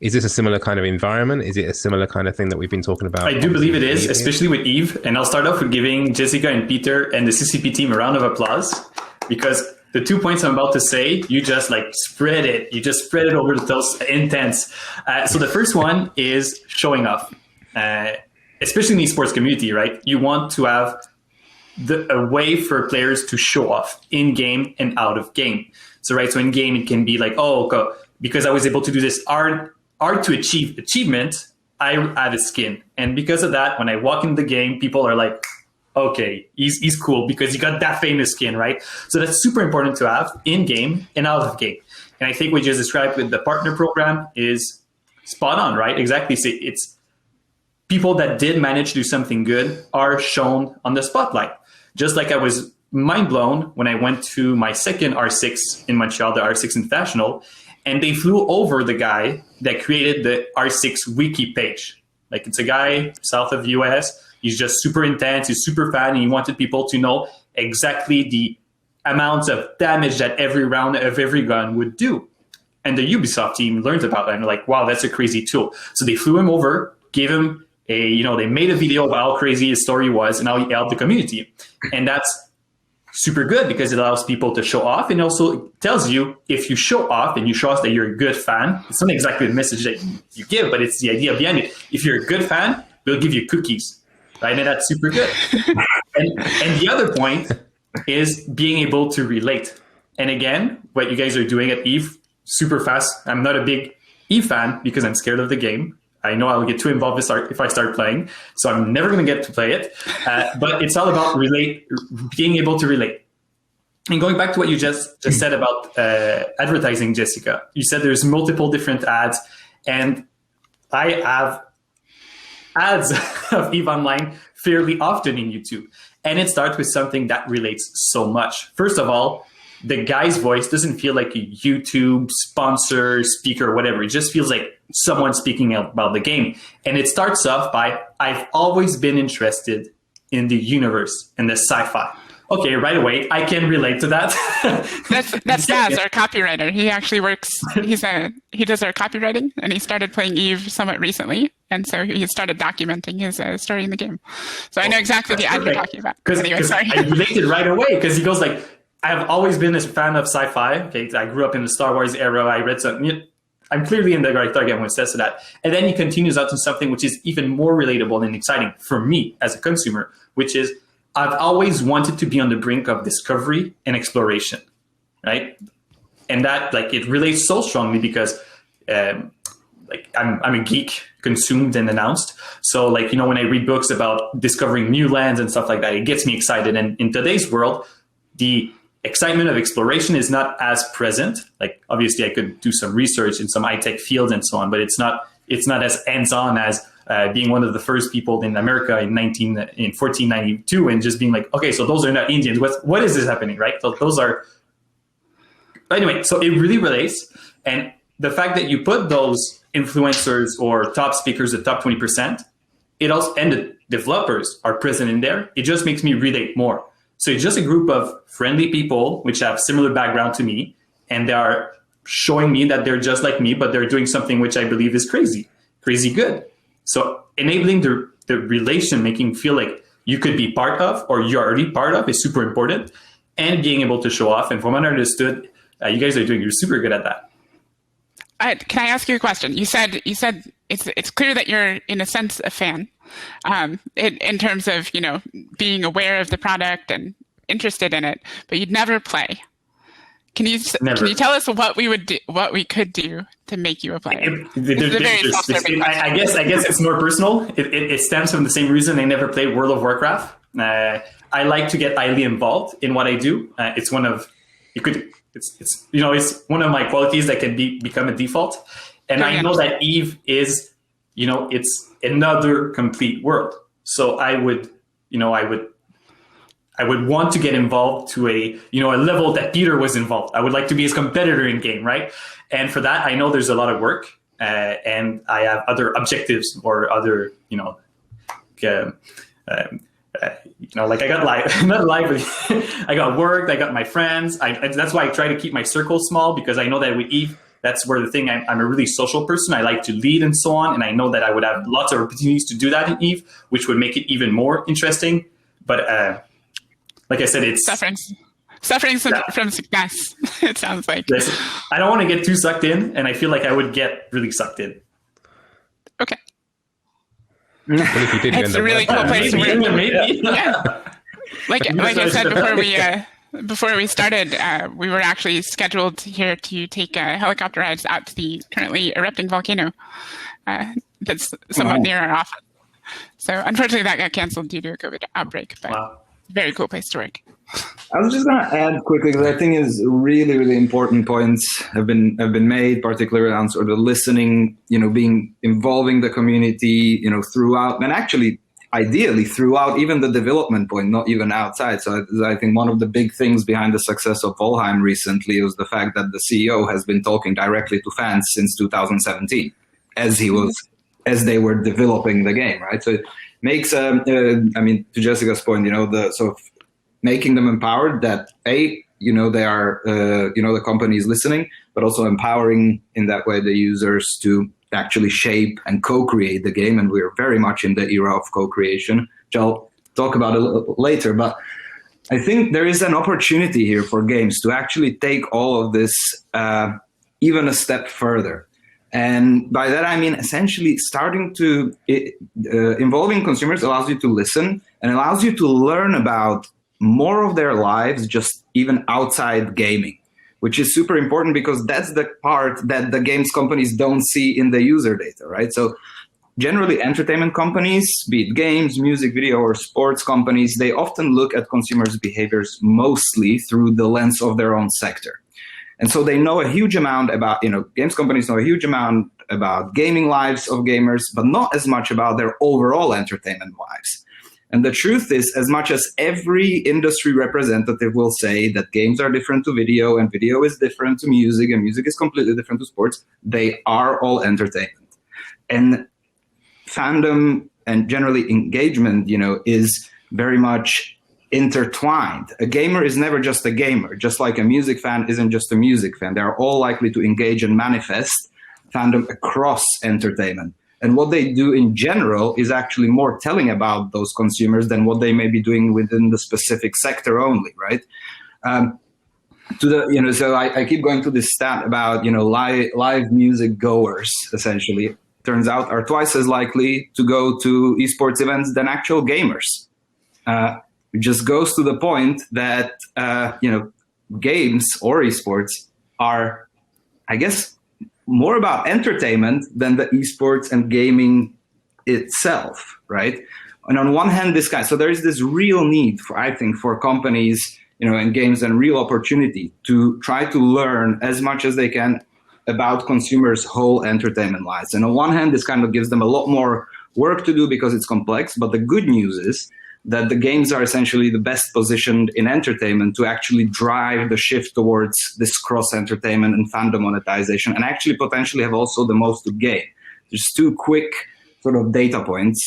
Is this a similar kind of environment? Is it a similar kind of thing that we've been talking about? I do believe it is, especially with EVE. And I'll start off with giving Jessica and Peter and the CCP team a round of applause, because the 2 points I'm about to say, you just like spread it. You just spread it over those intense. So the first one is showing off, especially in the esports community, right? You want to have a way for players to show off in game and out of game. So in game, it can be like, oh, because I was able to do this hard to achieve achievement, I have a skin. And because of that, when I walk in the game, people are like, okay, he's cool because he got that famous skin, right? So that's super important to have in game and out of game. And I think what you just described with the partner program is spot on, right? Exactly. So it's people that did manage to do something good are shown on the spotlight. Just like I was mind blown when I went to my second R6 in Montreal, the R6 International, and they flew over the guy that created the R6 wiki page. Like, it's a guy south of the US. He's just super intense. He's super fan, and he wanted people to know exactly the amounts of damage that every round of every gun would do. And the Ubisoft team learned about that, and they're like, wow, that's a crazy tool. So they flew him over, gave him they made a video about how crazy his story was and how he helped the community. And that's super good because it allows people to show off, and also tells you, if you show off and you show us that you're a good fan, it's not exactly the message that you give, but it's the idea behind it. If you're a good fan, we'll give you cookies, right? And that's super good. And the other point is being able to relate. And again, what you guys are doing at EVE, super fast. I'm not a big EVE fan because I'm scared of the game. I know I'll get too involved if I start playing, so I'm never going to get to play it. But it's all about being able to relate. And going back to what you just said about advertising, Jessica, you said there's multiple different ads, and I have ads of EVE Online fairly often in YouTube. And it starts with something that relates so much. First of all, the guy's voice doesn't feel like a YouTube sponsor, speaker, whatever. It just feels like someone speaking about the game. And it starts off by, I've always been interested in the universe and the sci-fi. Okay, right away, I can relate to that. That's Naz, our copywriter. He actually works, he does our copywriting, and he started playing EVE somewhat recently. And so he started documenting his story in the game. So I know exactly the ad you're talking about. Anyway, sorry. I related right away, because he goes like, I've always been a fan of sci-fi. Okay, I grew up in the Star Wars era. I read something. I'm clearly in the right target when it says that. And then he continues out to something which is even more relatable and exciting for me as a consumer, which is I've always wanted to be on the brink of discovery and exploration, right? And that, like, it relates so strongly because, like, I'm a geek, consumed and announced. So, like, you know, when I read books about discovering new lands and stuff like that, it gets me excited. And in today's world, the excitement of exploration is not as present. Like, obviously, I could do some research in some high-tech fields and so on, but it's not as hands-on as being one of the first people in America in 1492 and just being like, okay, so those are not Indians. What is this happening, right? So those are... Anyway, so it really relates. And the fact that you put those influencers or top speakers, the top 20%, it also, and the developers are present in there, it just makes me relate more. So it's just a group of friendly people which have similar background to me, and they are showing me that they're just like me, but they're doing something which I believe is crazy good. So enabling the relation, making feel like you could be part of or you're already part of is super important, and being able to show off. And from what I understood, you guys are doing, you're super good at that. Can I ask you a question? You said it's clear that you're in a sense a fan, in terms of, you know, being aware of the product and interested in it, but you'd never play. Can you tell us what we could do to make you a player? I guess it's more personal. It stems from the same reason I never played World of Warcraft. I like to get highly involved in what I do. It's one of my qualities that can become a default. And I know that EVE is, you know, it's another complete world. So I would want to get involved to a level that Peter was involved. I would like to be his competitor in game, right? And for that, I know there's a lot of work, and I have other objectives or other, like I got not life, but I got work, I got my friends. That's why I try to keep my circle small, because I know that with EVE, that's where the thing, I'm a really social person. I like to lead and so on. And I know that I would have lots of opportunities to do that in EVE, which would make it even more interesting. But like I said, it's suffering from success. It sounds like. Listen, I don't want to get too sucked in, and I feel like I would get really sucked in. Okay. Well, if you did, it's a really cool place to work. Maybe. Yeah. Like I said before we started, we were actually scheduled here to take helicopter rides out to the currently erupting volcano that's somewhat near our office. So unfortunately, that got canceled due to a COVID outbreak. But very cool place to work. I was just going to add quickly, because I think is really, really important points have been made, particularly on sort of the listening, involving the community, throughout, and actually ideally throughout even the development point, not even outside. So I think one of the big things behind the success of Valheim recently was the fact that the CEO has been talking directly to fans since 2017, as they were developing the game, right? So it makes, to Jessica's point, the sort of making them empowered that they are, the company is listening, but also empowering in that way the users to actually shape and co-create the game. And we're very much in the era of co-creation, which I'll talk about a little later. But I think there is an opportunity here for games to actually take all of this even a step further. And by that, I mean essentially starting to involving consumers allows you to listen and allows you to learn about more of their lives, just even outside gaming, which is super important because that's the part that the games companies don't see in the user data, right? So generally entertainment companies, be it games, music, video, or sports companies, they often look at consumers' behaviors mostly through the lens of their own sector. And so they know a huge amount about, games companies know a huge amount about gaming lives of gamers, but not as much about their overall entertainment lives. And the truth is, as much as every industry representative will say that games are different to video and video is different to music and music is completely different to sports, they are all entertainment. And fandom and generally engagement, is very much intertwined. A gamer is never just a gamer, just like a music fan isn't just a music fan. They are all likely to engage and manifest fandom across entertainment. And what they do in general is actually more telling about those consumers than what they may be doing within the specific sector only, right? So I keep going to this stat about, live music goers, essentially, turns out are twice as likely to go to esports events than actual gamers. It just goes to the point that, games or esports are, I guess, more about entertainment than the esports and gaming itself, right? And on one hand, so there is this real need for companies, and games and real opportunity to try to learn as much as they can about consumers' whole entertainment lives. And on one hand, this kind of gives them a lot more work to do because it's complex. But the good news is that the games are essentially the best positioned in entertainment to actually drive the shift towards this cross-entertainment and fandom monetization, and actually potentially have also the most to gain. Just two quick sort of data points.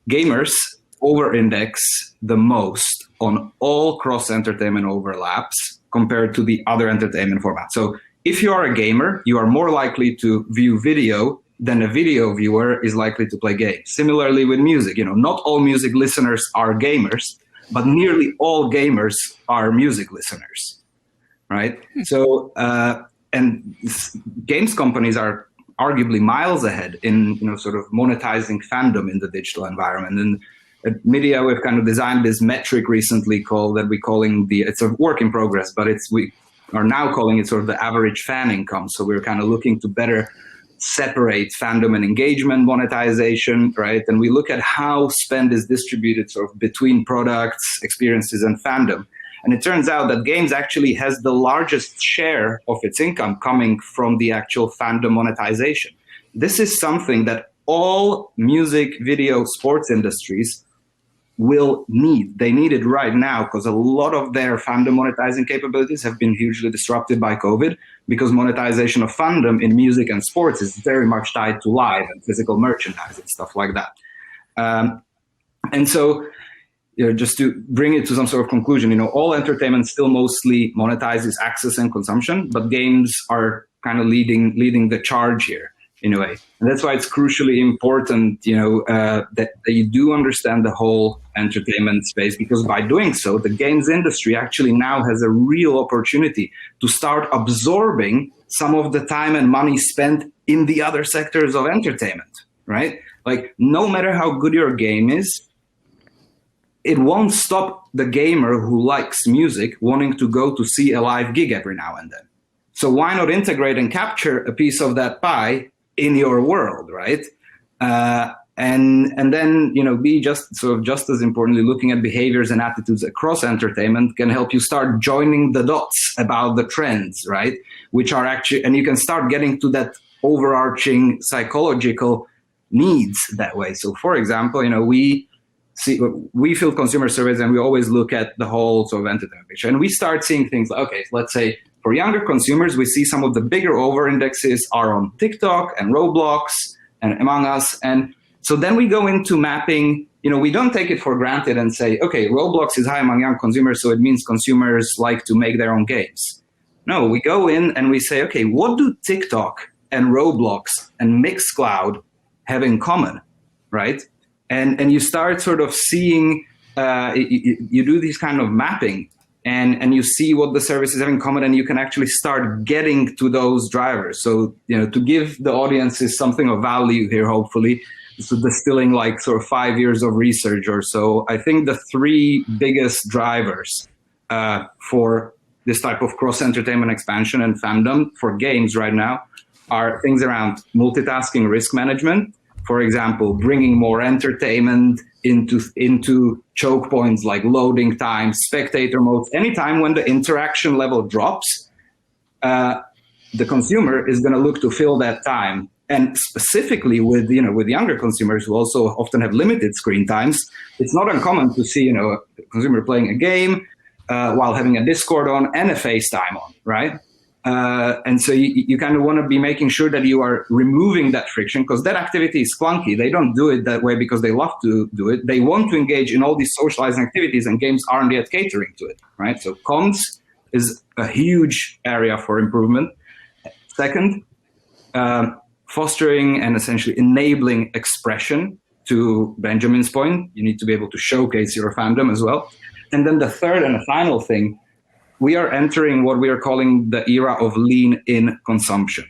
Gamers over-index the most on all cross-entertainment overlaps compared to the other entertainment formats. So if you are a gamer, you are more likely to view video than a video viewer is likely to play games. Similarly with music, not all music listeners are gamers, but nearly all gamers are music listeners, right? So, and games companies are arguably miles ahead in, sort of monetizing fandom in the digital environment. And at MIDiA, we've kind of designed this metric recently it's a work in progress, but we are now calling it sort of the average fan income. So we're kind of looking to better separate fandom and engagement monetization, right? And we look at how spend is distributed sort of between products, experiences, and fandom. And it turns out that games actually has the largest share of its income coming from the actual fandom monetization. This is something that all music, video, sports industries will need. They need it right now because a lot of their fandom monetizing capabilities have been hugely disrupted by COVID, because monetization of fandom in music and sports is very much tied to live and physical merchandise and stuff like that. And so, just to bring it to some sort of conclusion, all entertainment still mostly monetizes access and consumption, but games are kind of leading the charge here in a way. And that's why it's crucially important, that you do understand the whole entertainment space, because by doing so, the games industry actually now has a real opportunity to start absorbing some of the time and money spent in the other sectors of entertainment, right? Like, no matter how good your game is, it won't stop the gamer who likes music wanting to go to see a live gig every now and then. So why not integrate and capture a piece of that pie in your world, right? And then, be just as importantly, looking at behaviors and attitudes across entertainment can help you start joining the dots about the trends, right? Which are actually, and you can start getting to that overarching psychological needs that way. So for example, we field consumer surveys and we always look at the whole sort of entertainment picture. And we start seeing things like, okay, let's say for younger consumers, we see some of the bigger over indexes are on TikTok and Roblox and Among Us. And so then we go into mapping, we don't take it for granted and say, okay, Roblox is high among young consumers, so it means consumers like to make their own games. No, we go in and we say, okay, what do TikTok and Roblox and Mixcloud have in common, right? And you start sort of seeing, you do these kind of mapping and you see what the services have in common, and you can actually start getting to those drivers. So, to give the audiences something of value here, hopefully, so distilling like sort of 5 years of research or so, I think the three biggest drivers for this type of cross-entertainment expansion and fandom for games right now are things around multitasking, risk management. For example, bringing more entertainment into choke points like loading times, spectator modes. Anytime when the interaction level drops, the consumer is going to look to fill that time. And specifically with younger consumers who also often have limited screen times, it's not uncommon to see a consumer playing a game while having a Discord on and a FaceTime on, right? And so you kind of want to be making sure that you are removing that friction, because that activity is clunky. They don't do it that way because they love to do it. They want to engage in all these socializing activities, and games aren't yet catering to it, right? So comms is a huge area for improvement. Second, fostering and essentially enabling expression. To Benjamin's point, you need to be able to showcase your fandom as well. And then the third and the final thing, we are entering what we are calling the era of lean-in consumption.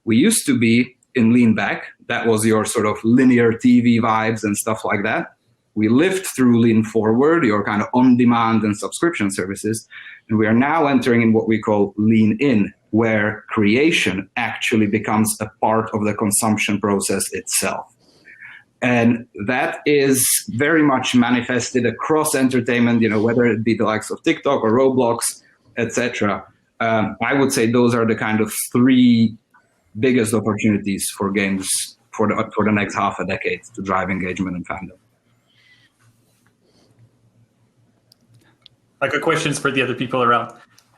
We used to be in lean-back. That was your sort of linear TV vibes and stuff like that. We lived through lean-forward, your kind of on-demand and subscription services. And we are now entering in what we call lean-in, where creation actually becomes a part of the consumption process itself. And that is very much manifested across entertainment, whether it be the likes of TikTok or Roblox, etc. I would say those are the kind of three biggest opportunities for games for the next half a decade to drive engagement and fandom. I got questions for the other people around.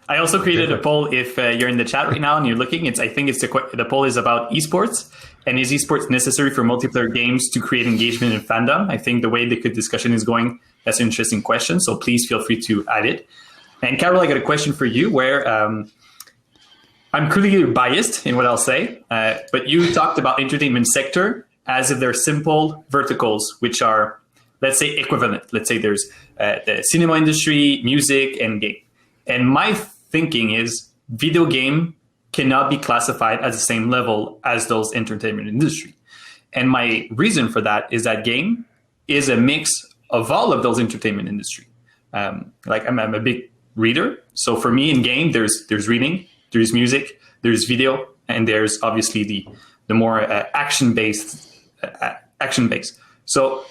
I also created a poll. If you're in the chat right now and you're looking, I think the poll is about esports, and is esports necessary for multiplayer games to create engagement in fandom? I think the way the discussion is going, that's an interesting question. So please feel free to add it. And Karol, I got a question for you where I'm clearly biased in what I'll say, but you talked about entertainment sector as if they're simple verticals, which are, let's say, equivalent. Let's say there's the cinema industry, music, and game. And my thinking is video game cannot be classified as the same level as those entertainment industry. And my reason for that is that game is a mix of all of those entertainment industry. Like I'm a big reader. So for me in game, there's reading, there's music, there's video, and there's obviously the more action-based. So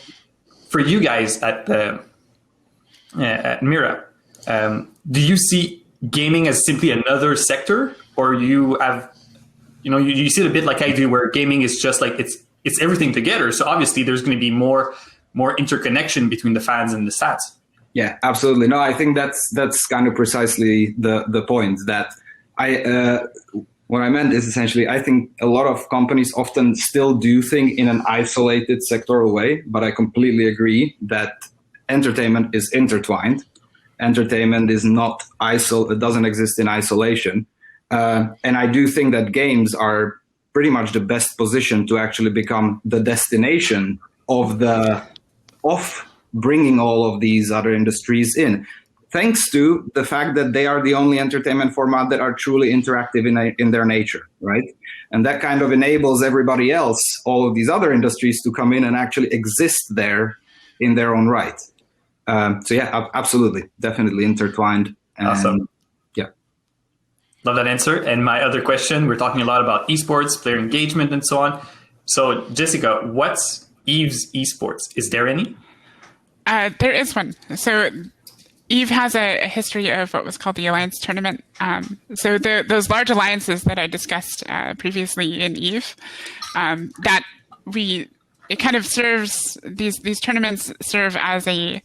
for you guys at MIDiA, do you see gaming as simply another sector, or you have, you see it a bit like I do, where gaming is just like it's everything together. So obviously there's going to be more interconnection between the fans and the stats. Yeah, absolutely. No, I think that's kind of precisely the point that what I meant is essentially, I think a lot of companies often still do think in an isolated sectoral way, but I completely agree that entertainment is intertwined. Entertainment is not it doesn't exist in isolation. And I do think that games are pretty much the best position to actually become the destination of bringing all of these other industries in, thanks to the fact that they are the only entertainment format that are truly interactive in their nature, right? And that kind of enables everybody else, all of these other industries, to come in and actually exist there in their own right. So yeah, absolutely, definitely intertwined. And awesome. Yeah. Love that answer. And my other question, we're talking a lot about esports, player engagement, and so on. So Jessica, what's EVE's esports? Is there any? There is one. So EVE has a history of what was called the Alliance Tournament. So those large alliances that I discussed previously in EVE, it kind of serves, these tournaments serve as a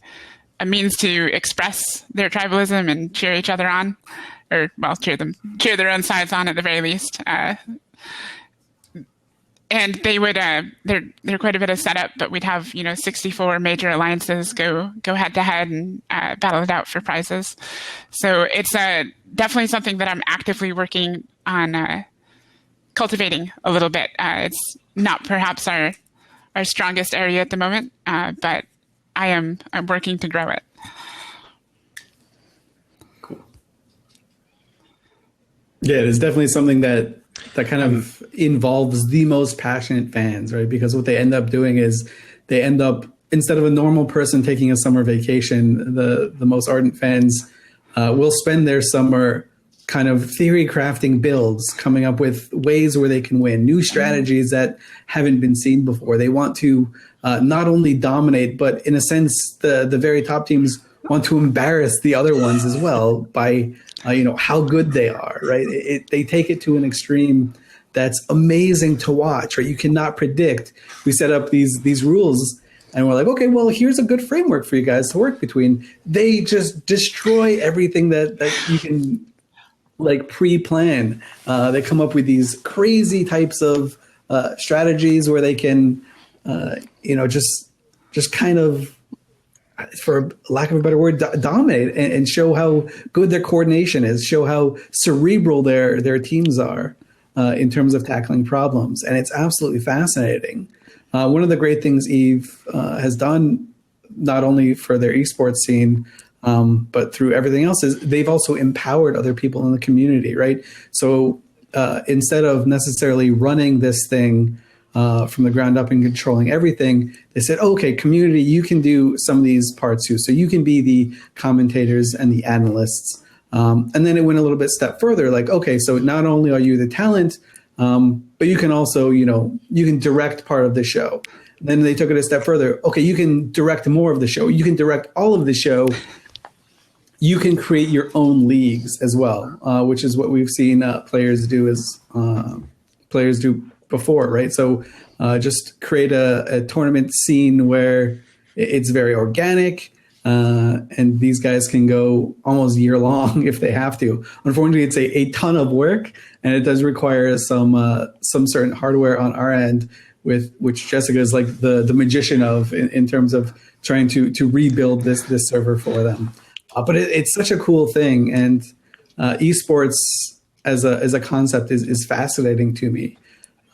means to express their tribalism and cheer each other on, or well, cheer their own sides on at the very least. And they would, they're quite a bit of setup, but we'd have 64 major alliances go head to head and battle it out for prizes. So it's definitely something that I'm actively working on cultivating a little bit. It's not perhaps our strongest area at the moment, but I'm working to grow it. Yeah, it is definitely something that kind of involves the most passionate fans, right? Because what they end up doing is they end up, instead of a normal person taking a summer vacation, the most ardent fans will spend their summer kind of theory crafting builds, coming up with ways where they can win, new strategies that haven't been seen before. They want to not only dominate, but in a sense, the very top teams want to embarrass the other ones as well by how good they are, right? They take it to an extreme that's amazing to watch, right? You cannot predict. We set up these rules and we're like, okay, well, here's a good framework for you guys to work between. They just destroy everything that you can like pre-plan. They come up with these crazy types of strategies where they can, just kind of, for lack of a better word, dominate and show how good their coordination is, show how cerebral their teams are in terms of tackling problems. And it's absolutely fascinating. One of the great things EVE has done, not only for their esports scene, but through everything else, is they've also empowered other people in the community, right? So instead of necessarily running this thing from the ground up and controlling everything, they said, okay, community, you can do some of these parts too. So you can be the commentators and the analysts. And then it went a little bit step further, like, okay, so not only are you the talent, but you can also, you can direct part of the show. Then they took it a step further. Okay, you can direct more of the show. You can direct all of the show. You can create your own leagues as well, which is what we've seen players do before, right? So just create a tournament scene where it's very organic, and these guys can go almost year long if they have to. Unfortunately, it's a ton of work, and it does require some certain hardware on our end, with which Jessica is like the magician of in terms of trying to rebuild this server for them. But it's such a cool thing, and esports as a concept is fascinating to me.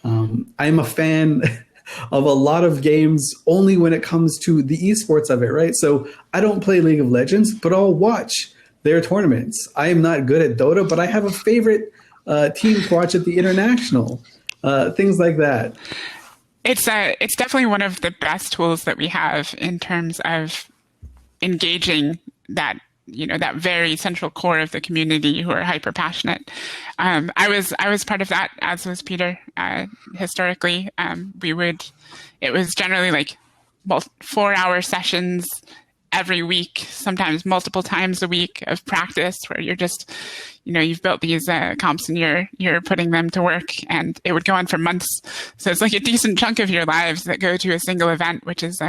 I'm a fan of a lot of games only when it comes to the esports of it, right? So I don't play League of Legends, but I'll watch their tournaments. I am not good at Dota, but I have a favorite team to watch at the International, things like that. It's definitely one of the best tools that we have in terms of engaging that very central core of the community who are hyper passionate. I was part of that, as was Peter. Historically, it was generally like 4-hour sessions every week, sometimes multiple times a week of practice, where you're just, you've built these comps and you're putting them to work, and it would go on for months. So it's like a decent chunk of your lives that go to a single event, which is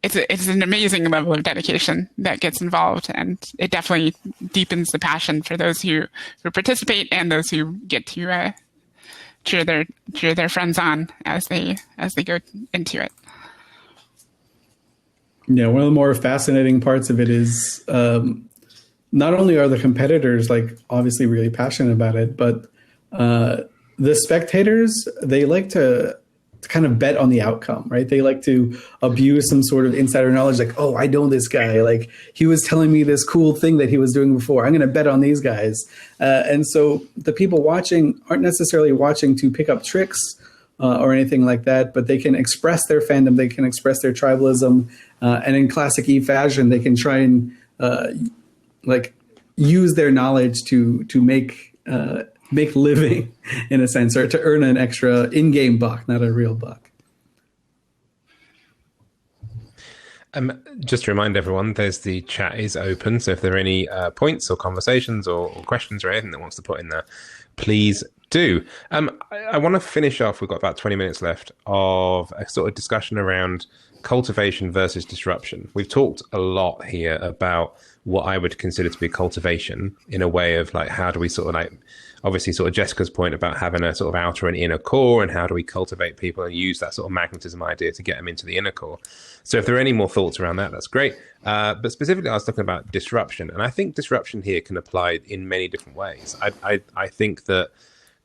it's an amazing level of dedication that gets involved, and it definitely deepens the passion for those who participate and those who get to cheer their friends on as they go into it. Yeah, one of the more fascinating parts of it is not only are the competitors like obviously really passionate about it, but the spectators, they like to kind of bet on the outcome, right? They like to abuse some sort of insider knowledge, like, oh, I know this guy. Like, he was telling me this cool thing that he was doing before. I'm going to bet on these guys. And so the people watching aren't necessarily watching to pick up tricks or anything like that, but they can express their fandom, they can express their tribalism, and in classic EVE fashion, they can try and use their knowledge to make living, in a sense, or to earn an extra in-game buck, not a real buck. Just to remind everyone, the chat is open, so if there are any points or conversations or questions or anything that wants to put in there, please do. I want to finish off, we've got about 20 minutes left, of a sort of discussion around cultivation versus disruption. We've talked a lot here about what I would consider to be cultivation, in a way of like, how do we sort of like, obviously sort of Jessica's point about having a sort of outer and inner core, and how do we cultivate people and use that sort of magnetism idea to get them into the inner core. So if there are any more thoughts around that, that's great. But specifically, I was talking about disruption, and I think disruption here can apply in many different ways. I think that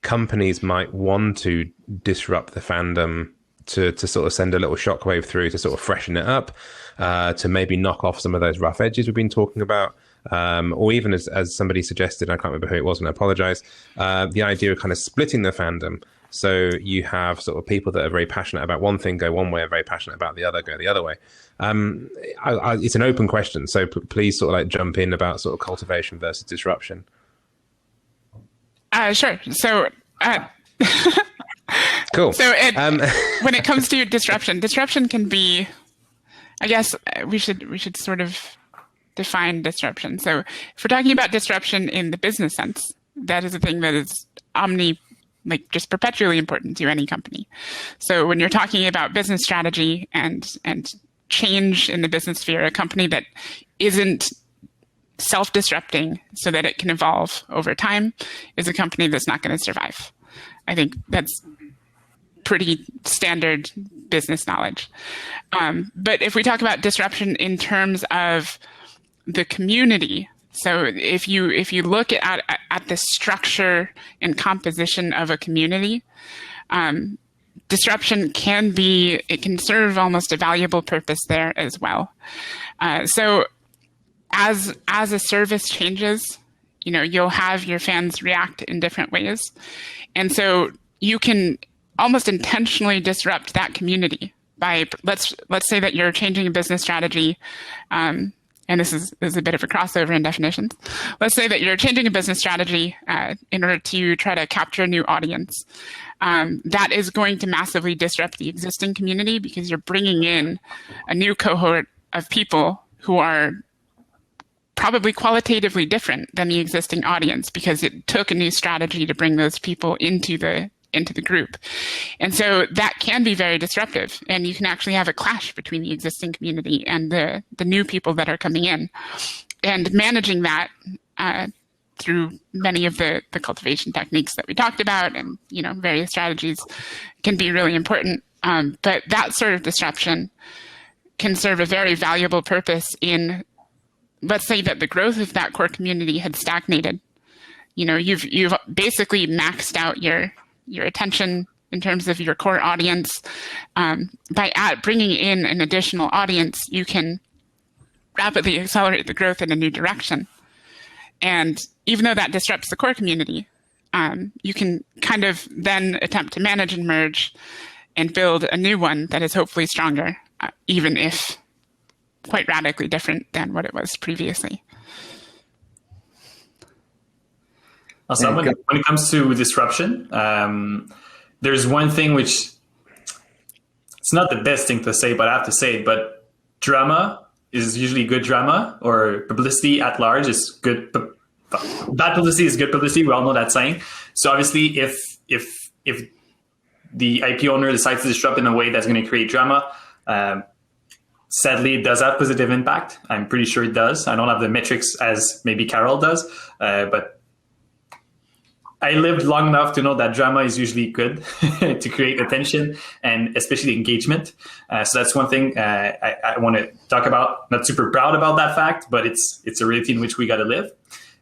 companies might want to disrupt the fandom to sort of send a little shockwave through, to sort of freshen it up, to maybe knock off some of those rough edges we've been talking about. or even as somebody suggested, I can't remember who it was, and I apologize, the idea of kind of splitting the fandom. So you have sort of people that are very passionate about one thing go one way, and very passionate about the other go the other way. It's an open question, so please sort of like jump in about sort of cultivation versus disruption. Sure. So, cool. So when it comes to disruption can be, I guess we should sort of define disruption. So if we're talking about disruption in the business sense, that is a thing that is just perpetually important to any company. So when you're talking about business strategy and change in the business sphere, a company that isn't self-disrupting so that it can evolve over time is a company that's not going to survive. I think that's pretty standard business knowledge. But if we talk about disruption in terms of the community, so if you look at the structure and composition of a community, disruption can serve almost a valuable purpose there as well. So as a service changes, you'll have your fans react in different ways. And so you can almost intentionally disrupt that community by, let's say that you're changing a business strategy, and this is a bit of a crossover in definitions. Let's say that you're changing a business strategy in order to try to capture a new audience. That is going to massively disrupt the existing community because you're bringing in a new cohort of people who are probably qualitatively different than the existing audience because it took a new strategy to bring those people into the group. And so that can be very disruptive, and you can actually have a clash between the existing community and the new people that are coming in. And managing that through many of the cultivation techniques that we talked about and various strategies can be really important. But that sort of disruption can serve a very valuable purpose in, let's say that the growth of that core community had stagnated. You've basically maxed out your attention in terms of your core audience. By bringing in an additional audience, you can rapidly accelerate the growth in a new direction. And even though that disrupts the core community, you can kind of then attempt to manage and merge and build a new one that is hopefully stronger, even if quite radically different than what it was previously. Also, when it comes to disruption, there's one thing which it's not the best thing to say, but I have to say it. But drama is usually good drama, or publicity at large is good. Bad publicity is good publicity. We all know that saying. So obviously, if the IP owner decides to disrupt in a way that's going to create drama, sadly, it does have positive impact. I'm pretty sure it does. I don't have the metrics as maybe Karol does, but I lived long enough to know that drama is usually good to create attention and especially engagement. So that's one thing I want to talk about. Not super proud about that fact, but it's a reality in which we got to live.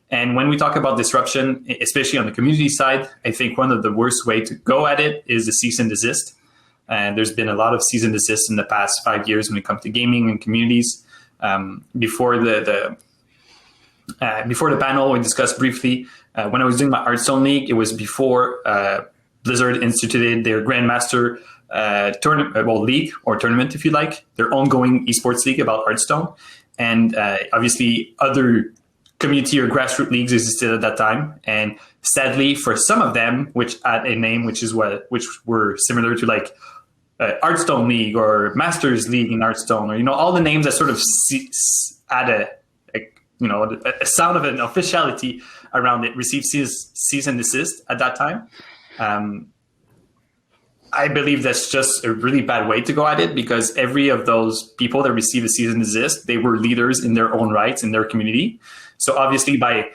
And when we talk about disruption, especially on the community side, I think one of the worst way to go at it is the cease and desist. And there's been a lot of cease and desist in the past 5 years when it comes to gaming and communities. Before the panel, we discussed briefly. When I was doing my Hearthstone League, it was before Blizzard instituted their Grandmaster league or tournament, if you like, their ongoing esports league about Hearthstone. And obviously, other community or grassroots leagues existed at that time. And sadly, for some of them, which had a name which were similar to like Hearthstone League or Masters League in Hearthstone, or all the names that sort of add a sound of an officiality around it, received cease and desist at that time. I believe that's just a really bad way to go at it, because every of those people that received a cease and desist, they were leaders in their own rights in their community. So obviously by,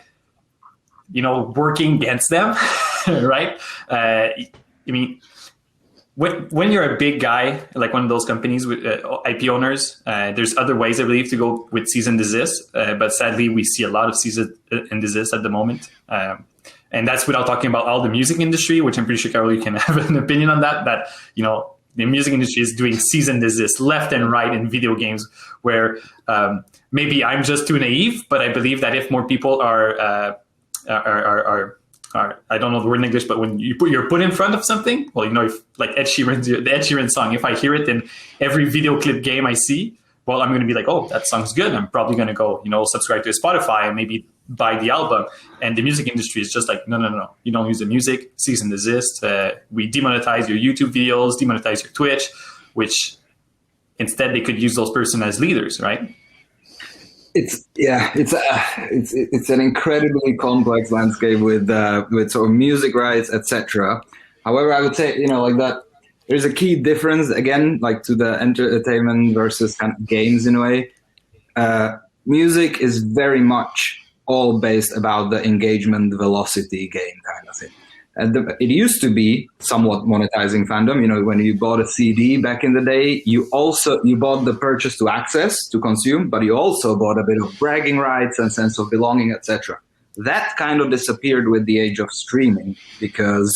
working against them, right? When you're a big guy, like one of those companies with IP owners, there's other ways, I believe, to go with cease and desist. But sadly, we see a lot of cease and desist at the moment. And that's without talking about all the music industry, which I'm pretty sure, Karol, you can have an opinion on that, the music industry is doing cease and desist left and right in video games, where maybe I'm just too naive, but I believe that if more people are I don't know the word in English, but when you're put in front of something, well, if like the Ed Sheeran song, if I hear it in every video clip game I see, well, I'm going to be like, oh, that song's good. I'm probably going to go, subscribe to Spotify and maybe buy the album. And the music industry is just like, no. You don't use the music, cease and desist. We demonetize your YouTube videos, demonetize your Twitch, which instead they could use those person as leaders, right? It's an incredibly complex landscape with sort of music rights, etc. However, I would say, like that, there's a key difference, again, like to the entertainment versus kind of games in a way. Music is very much all based about the engagement velocity game kind of thing. And it used to be somewhat monetizing fandom. When you bought a CD back in the day, you bought the purchase to access, to consume, but you also bought a bit of bragging rights and sense of belonging, etc. That kind of disappeared with the age of streaming because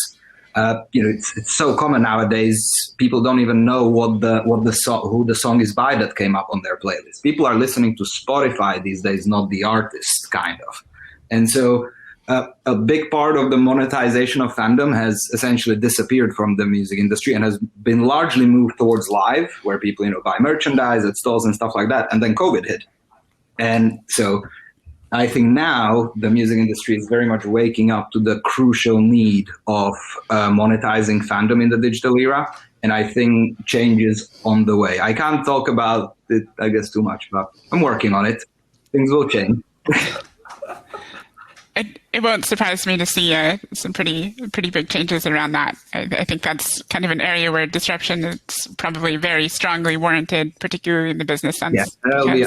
it's so common nowadays. People don't even know who the song is by that came up on their playlist. People are listening to Spotify these days, not the artist, kind of. And so a big part of the monetization of fandom has essentially disappeared from the music industry and has been largely moved towards live, where people buy merchandise at stalls and stuff like that. And then COVID hit, and so I think now the music industry is very much waking up to the crucial need of monetizing fandom in the digital era. And I think change is on the way. I can't talk about it, I guess, too much, but I'm working on it. Things will change. It won't surprise me to see some pretty big changes around that. I think that's kind of an area where disruption is probably very strongly warranted, particularly in the business sense. Yeah,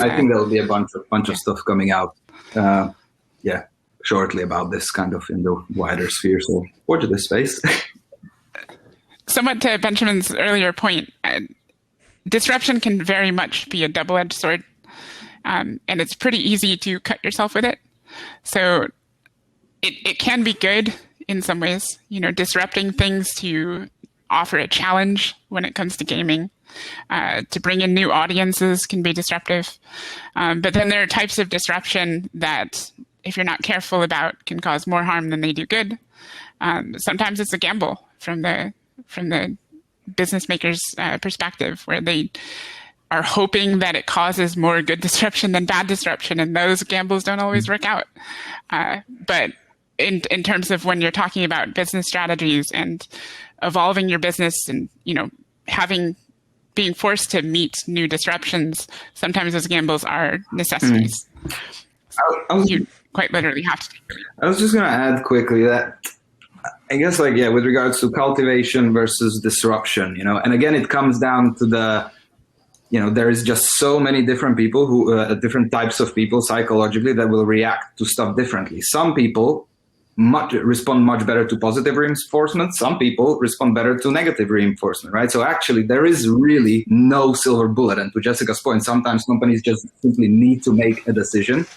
I think there'll be a bunch of stuff coming out. Shortly about this kind of in the wider sphere. So watch this space. Somewhat to Benjamin's earlier point, disruption can very much be a double-edged sword, and it's pretty easy to cut yourself with it. So it can be good in some ways, disrupting things to offer a challenge when it comes to gaming. To bring in new audiences can be disruptive. But then there are types of disruption that, if you're not careful about, can cause more harm than they do good. Sometimes it's a gamble from the business maker's perspective, where they are hoping that it causes more good disruption than bad disruption, and those gambles don't always work out. But in terms of when you're talking about business strategies and evolving your business and, being forced to meet new disruptions, sometimes those gambles are necessities. You quite literally have to. I was just going to add quickly that I guess with regards to cultivation versus disruption, and again, it comes down to there is just so many different people who, different types of people psychologically that will react to stuff differently. Some people respond much better to positive reinforcement. Some people respond better to negative reinforcement, right? So actually, there is really no silver bullet. And to Jessica's point, sometimes companies just simply need to make a decision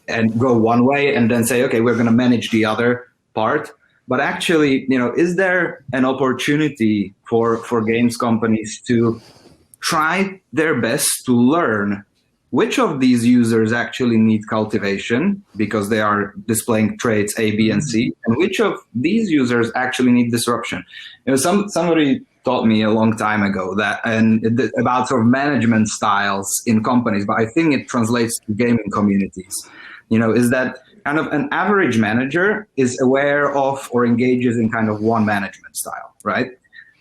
and go one way and then say, okay, we're going to manage the other part. But actually, is there an opportunity for games companies to try their best to learn which of these users actually need cultivation because they are displaying traits A, B, and C, and which of these users actually need disruption? Somebody taught me a long time ago about sort of management styles in companies, but I think it translates to gaming communities. Is that kind of an average manager is aware of or engages in kind of one management style, right?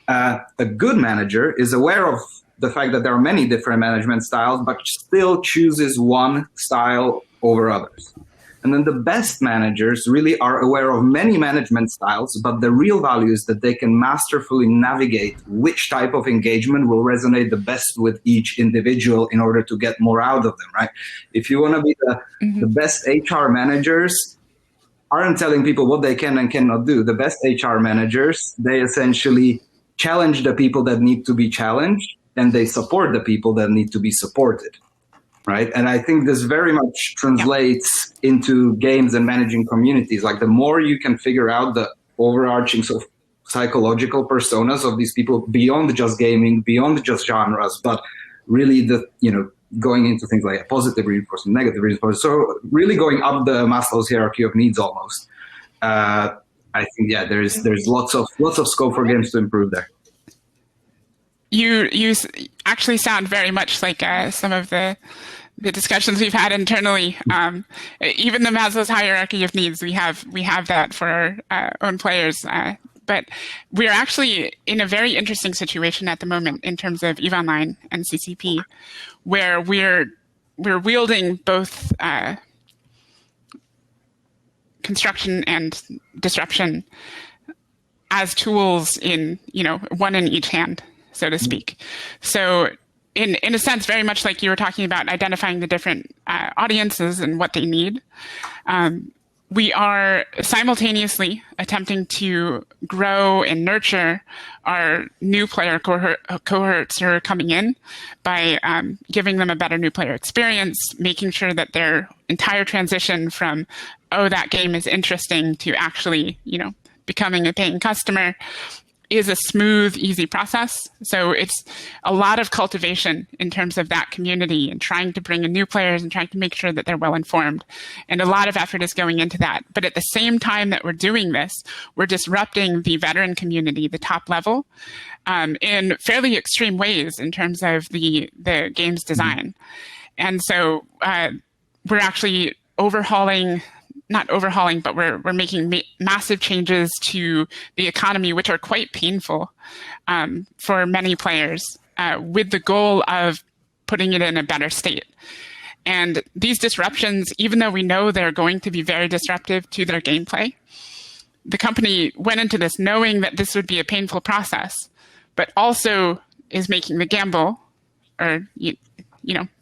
A good manager is aware of the fact that there are many different management styles, but still chooses one style over others. And then the best managers really are aware of many management styles, but the real value is that they can masterfully navigate which type of engagement will resonate the best with each individual in order to get more out of them, right? If you want to be the best HR managers, aren't telling people what they can and cannot do. The best HR managers, they essentially challenge the people that need to be challenged, and they support the people that need to be supported, right? And I think this very much translates into games and managing communities. Like the more you can figure out the overarching sort of psychological personas of these people beyond just gaming, beyond just genres, but really going into things like positive reinforcement, negative reinforcement. So really going up the Maslow's hierarchy of needs almost. I think there's lots of scope for games to improve there. You actually sound very much like some of the discussions we've had internally. Even the Maslow's hierarchy of needs, we have that for our own players. But we're actually in a very interesting situation at the moment in terms of EVE Online and CCP, where we're wielding both construction and disruption as tools in, one in each hand, so to speak. So in a sense, very much like you were talking about identifying the different audiences and what they need, we are simultaneously attempting to grow and nurture our new player cohorts who are coming in by giving them a better new player experience, making sure that their entire transition from, oh, that game is interesting, to actually, becoming a paying customer is a smooth, easy process. So it's a lot of cultivation in terms of that community and trying to bring in new players and trying to make sure that they're well informed. And a lot of effort is going into that. But at the same time that we're doing this, we're disrupting the veteran community, the top level, in fairly extreme ways in terms of the game's design. And so we're actually not overhauling, but we're making massive changes to the economy, which are quite painful for many players, with the goal of putting it in a better state. And these disruptions, even though we know they're going to be very disruptive to their gameplay, the company went into this knowing that this would be a painful process, but also is making the gamble, or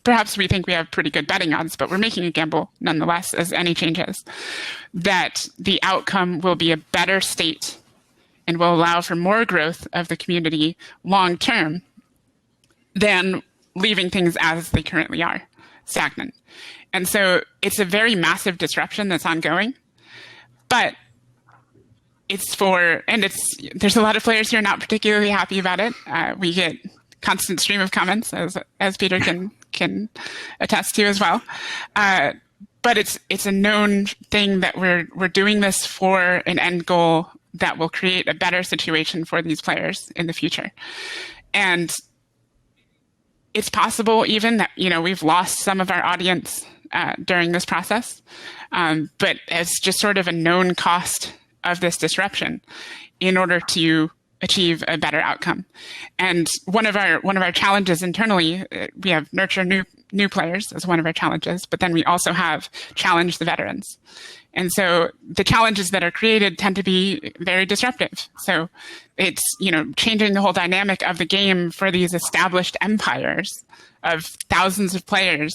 perhaps we think we have pretty good betting odds, but we're making a gamble nonetheless as any changes, that the outcome will be a better state and will allow for more growth of the community long term than leaving things as they currently are, stagnant. And so it's a very massive disruption that's ongoing, but there's a lot of players who are not particularly happy about it. We get constant stream of comments, as Peter can attest to as well. But it's a known thing that we're doing this for an end goal that will create a better situation for these players in the future. And it's possible even that, we've lost some of our audience during this process, but as just sort of a known cost of this disruption in order to achieve a better outcome. And one of our challenges internally, we have nurture new players as one of our challenges, but then we also have challenge the veterans. And so the challenges that are created tend to be very disruptive. So it's, changing the whole dynamic of the game for these established empires of thousands of players.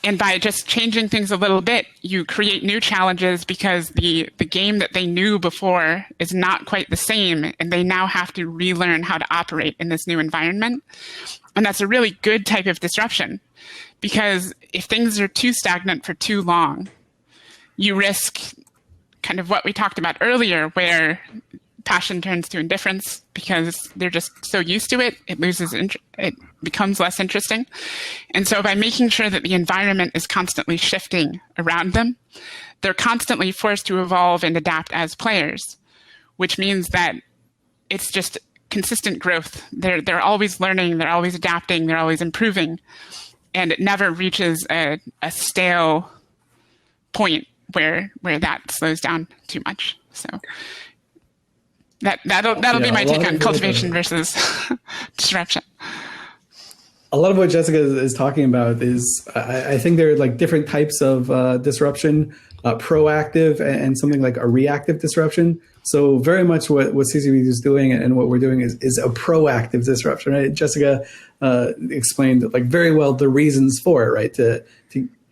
And by just changing things a little bit, you create new challenges because the game that they knew before is not quite the same, and they now have to relearn how to operate in this new environment. And that's a really good type of disruption, because if things are too stagnant for too long, you risk kind of what we talked about earlier, where passion turns to indifference because they're just so used to it, it becomes less interesting. And so by making sure that the environment is constantly shifting around them, they're constantly forced to evolve and adapt as players, which means that it's just consistent growth. They're always learning, they're always adapting, they're always improving, and it never reaches a stale point where that slows down too much. So that'll be my take on cultivation versus disruption. A lot of what Jessica is talking about is, I think there are like different types of disruption, proactive and something like a reactive disruption. So very much what CCP is doing and what we're doing is a proactive disruption, right? Jessica explained like very well the reasons for it, right? To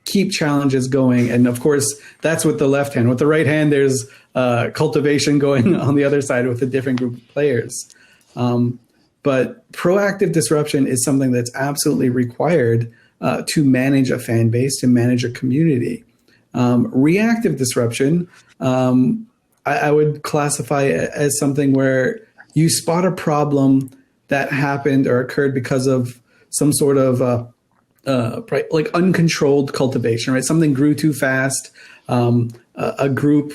keep challenges going. And of course, that's with the left hand. With the right hand, there's cultivation going on the other side with a different group of players. But proactive disruption is something that's absolutely required to manage a fan base, to manage a community. Reactive disruption I would classify it as something where you spot a problem that happened or occurred because of some sort of like uncontrolled cultivation, right? Something grew too fast. A group,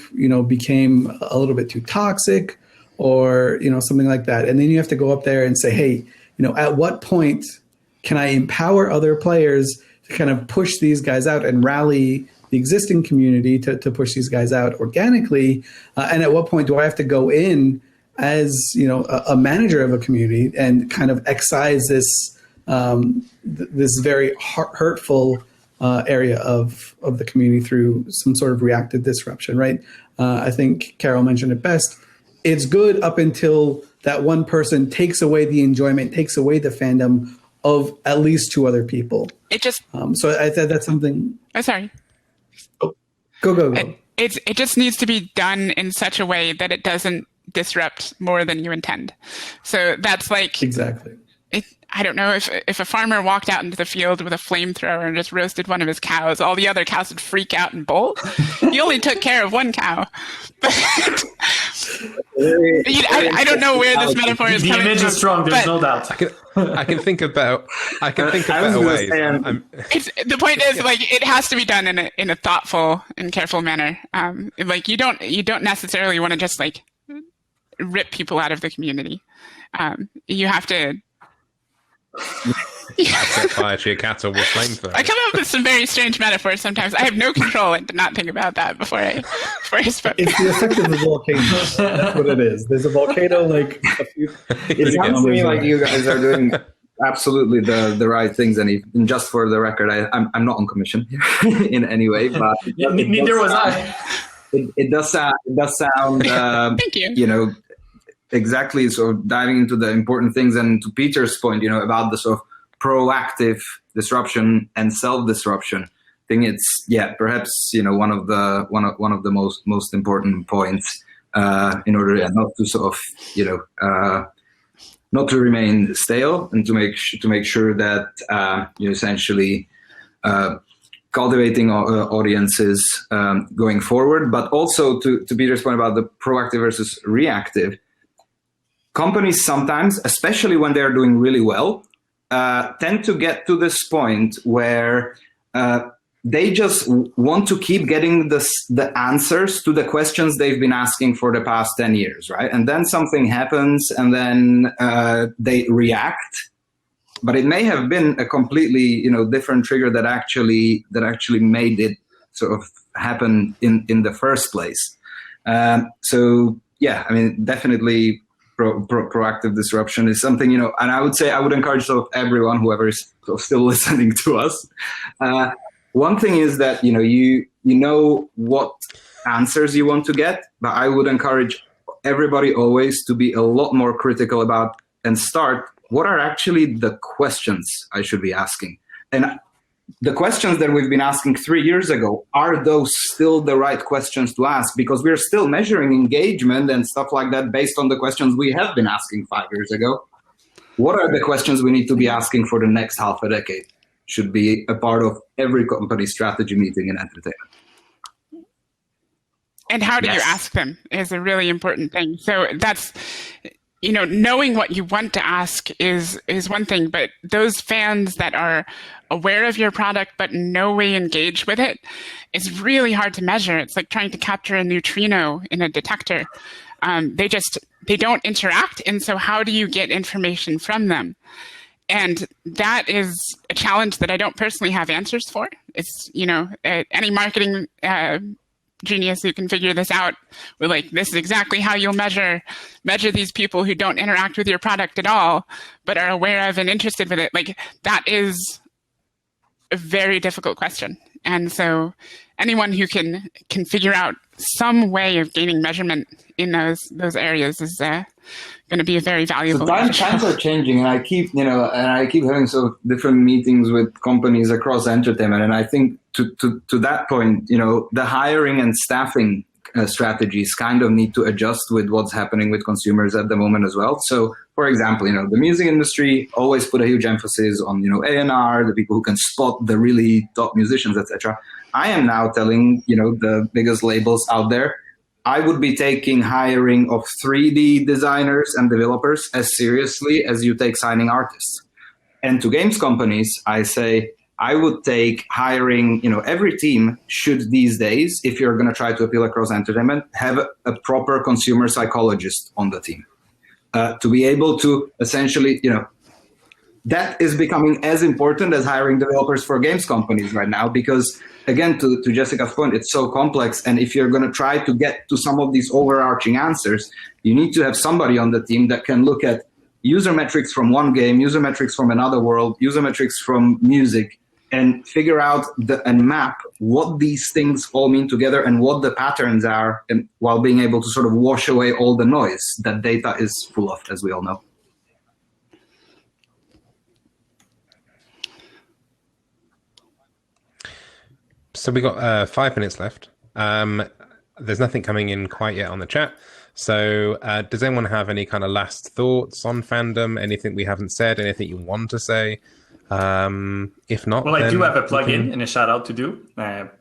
became a little bit too toxic, or something like that. And then you have to go up there and say, hey, at what point can I empower other players to kind of push these guys out and rally the existing community to push these guys out organically? And at what point do I have to go in as a manager of a community and kind of excise this this very hurtful area of the community through some sort of reactive disruption, right? I think Karol mentioned it best. It's good up until that one person takes away the enjoyment, takes away the fandom of at least two other people. It just so I said that's something. Oh, sorry. Oh, go. It just needs to be done in such a way that it doesn't disrupt more than you intend. So that's like exactly. I don't know, if a farmer walked out into the field with a flamethrower and just roasted one of his cows, all the other cows would freak out and bolt. He only took care of one cow. I don't know where this metaphor is coming from. The image is strong. There's no doubt. I can think about ways. The point is, like, it has to be done in a thoughtful and careful manner. Like, you don't necessarily want to just like rip people out of the community. You have to. Set fire to your cattle with flamethrowers. I come up with some very strange metaphors sometimes. I have no control and did not think about that before I spoke. It's the effect of the volcano. That's what it is. There's a volcano like a few. It sounds to me like you guys are doing absolutely the right things. And just for the record, I'm not on commission in any way, but neither was I. It does sound. Thank you. Exactly. So diving into the important things, and to Peter's point, about the sort of proactive disruption and self-disruption. I think it's perhaps one of the most important points in order not to sort of not to remain stale, and to make sure that you essentially cultivating audiences going forward, but also to Peter's point about the proactive versus reactive. Companies sometimes, especially when they're doing really well, tend to get to this point where they just want to keep getting the answers to the questions they've been asking for the past 10 years, right? And then something happens, and then they react. But it may have been a completely different trigger that actually made it sort of happen in the first place. Definitely. Proactive disruption is something, and I would say I would encourage sort of everyone, whoever is still listening to us. One thing is that, you know what answers you want to get, but I would encourage everybody always to be a lot more critical about and start, what are actually the questions I should be asking? And the questions that we've been asking 3 years ago, are those still the right questions to ask? Because we're still measuring engagement and stuff like that based on the questions we have been asking 5 years ago. What are the questions we need to be asking for the next half a decade? Should be a part of every company strategy meeting in entertainment. And how do you ask them is a really important thing. So that's, knowing what you want to ask is one thing, but those fans that are aware of your product but in no way engage with it is really hard to measure. It's like trying to capture a neutrino in a detector. They don't interact, and so how do you get information from them? And that is a challenge that I don't personally have answers for. It's, any marketing genius who can figure this out, we're like, this is exactly how you'll measure these people who don't interact with your product at all, but are aware of and interested with it. Like, that is a very difficult question. And so anyone who can figure out some way of gaining measurement in those areas is going to be a very valuable. So times are changing, and I keep having sort of different meetings with companies across entertainment. And I think to that point, the hiring and staffing strategies kind of need to adjust with what's happening with consumers at the moment as well. So, for example, the music industry always put a huge emphasis on A&R, the people who can spot the really top musicians, etc. I am now telling the biggest labels out there, I would be taking hiring of 3D designers and developers as seriously as you take signing artists. And to games companies, I say I would take hiring, every team should these days, if you're going to try to appeal across entertainment, have a proper consumer psychologist on the team to be able to essentially, that is becoming as important as hiring developers for games companies right now, because again, to Jessica's point, it's so complex. And if you're going to try to get to some of these overarching answers, you need to have somebody on the team that can look at user metrics from one game, user metrics from another world, user metrics from music, and figure out and map what these things all mean together and what the patterns are, and while being able to sort of wash away all the noise that data is full of, as we all know. So we got 5 minutes left. There's nothing coming in quite yet on the chat. So does anyone have any kind of last thoughts on Fandom? Anything we haven't said? Anything you want to say? If not, well, I do have a plug-in and a shout-out to do.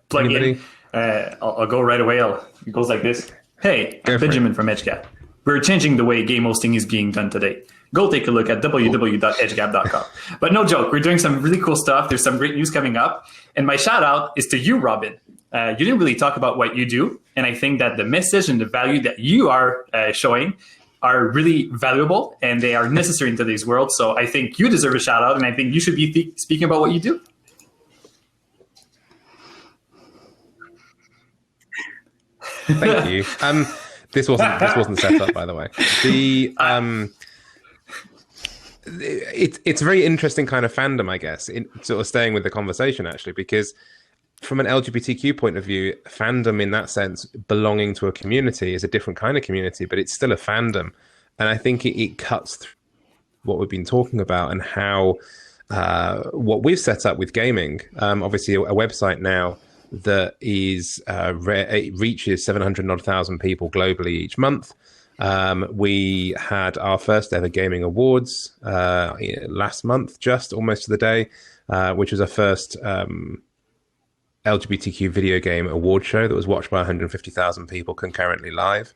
Plug-in, I'll go right away. It goes like this. Hey, I'm Benjamin from Edgegap. We're changing the way game hosting is being done today. Go take a look at www.edgegap.com. But no joke, we're doing some really cool stuff. There's some great news coming up. And my shout-out is to you, Robin. You didn't really talk about what you do. And I think that the message and the value that you are showing are really valuable, and they are necessary in today's world. So I think you deserve a shout out, and I think you should be speaking about what you do. Thank you. This wasn't set up, by the way. It's a very interesting kind of fandom, I guess, in sort of staying with the conversation, actually, because from an LGBTQ point of view, fandom in that sense, belonging to a community, is a different kind of community, but it's still a fandom. And I think it cuts through what we've been talking about and how what we've set up with gaming, obviously a website now that is it reaches 700,000 people globally each month. We had our first ever gaming awards last month, just almost to the day, which was our first LGBTQ video game award show that was watched by 150,000 people concurrently live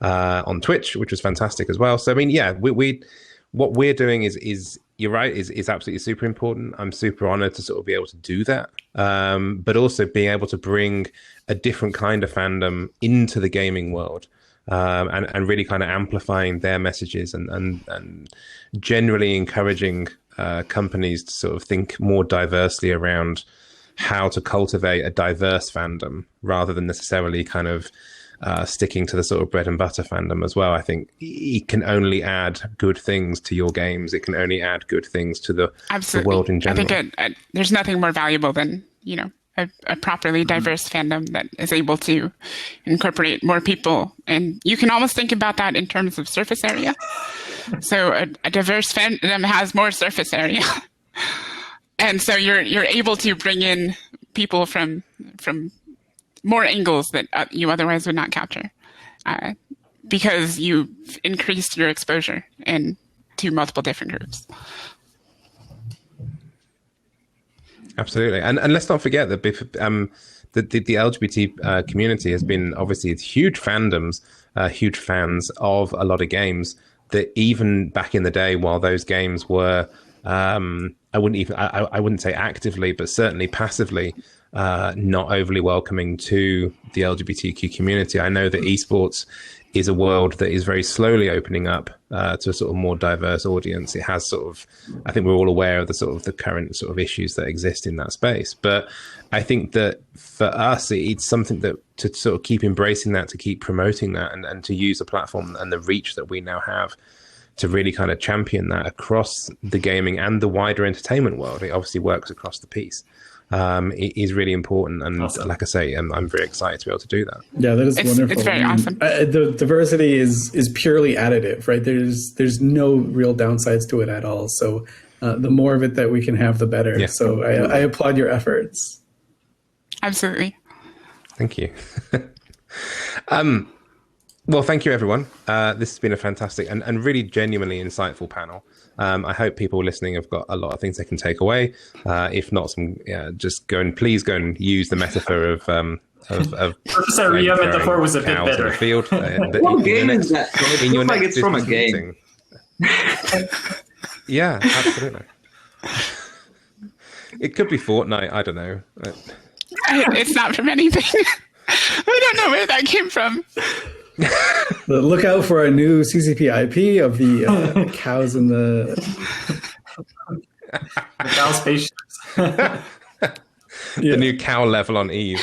on Twitch, which was fantastic as well. So I mean, yeah, what we're doing is you're right, is absolutely super important. I'm super honored to sort of be able to do that, but also being able to bring a different kind of fandom into the gaming world, and really kind of amplifying their messages and generally encouraging companies to sort of think more diversely around how to cultivate a diverse fandom rather than necessarily kind of sticking to the sort of bread and butter fandom as well. I think it can only add good things to your games. It can only add good things to the world in general. I think there's nothing more valuable than, a properly diverse fandom that is able to incorporate more people. And you can almost think about that in terms of surface area. So a diverse fandom has more surface area. And so you're able to bring in people from more angles that you otherwise would not capture, because you've increased your exposure to multiple different groups. Absolutely, and let's not forget that the LGBT community has been obviously huge fandoms, huge fans of a lot of games that even back in the day, while those games were I wouldn't say actively, but certainly passively not overly welcoming to the LGBTQ community. I know that esports is a world that is very slowly opening up to a sort of more diverse audience. It has sort of, I think we're all aware of the sort of the current sort of issues that exist in that space. But I think that for us, it's something that to sort of keep embracing that, to keep promoting that, and to use the platform and the reach that we now have to really kind of champion that across the gaming and the wider entertainment world. It obviously works across the piece. It is really important, and awesome. Like I say, I'm very excited to be able to do that. Yeah, that is wonderful. It's very awesome. The diversity is purely additive, right? There's no real downsides to it at all. So the more of it that we can have, the better. Yeah. So I applaud your efforts. Absolutely. Thank you. Well, thank you, everyone. This has been a fantastic and really genuinely insightful panel. I hope people listening have got a lot of things they can take away. If not, please go and use the metaphor of Professor Ria metaphor was a bit cows in better. the field. What game is that? It in your looks like next it's from a business game. meeting. Yeah, absolutely. It could be Fortnite. I don't know. It's not from anything. We don't know where that came from. Look out for a new CCP IP of the cows in the Cow spaceships. The new cow level on Eve.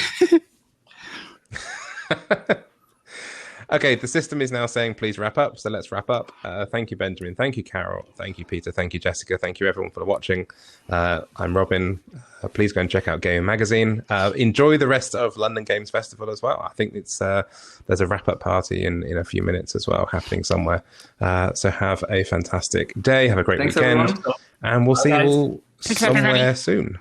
Okay, the system is now saying please wrap up, so let's wrap up. Thank you, Benjamin. Thank you, Karol. Thank you, Peter. Thank you, Jessica. Thank you, everyone, for watching. I'm Robin. Please go and check out Gayming Magazine. Enjoy the rest of London Games Festival as well. I think it's there's a wrap-up party in a few minutes as well happening somewhere. So have a fantastic day. Have a great weekend. Everyone. And we'll see you all Thanks, somewhere everybody. soon.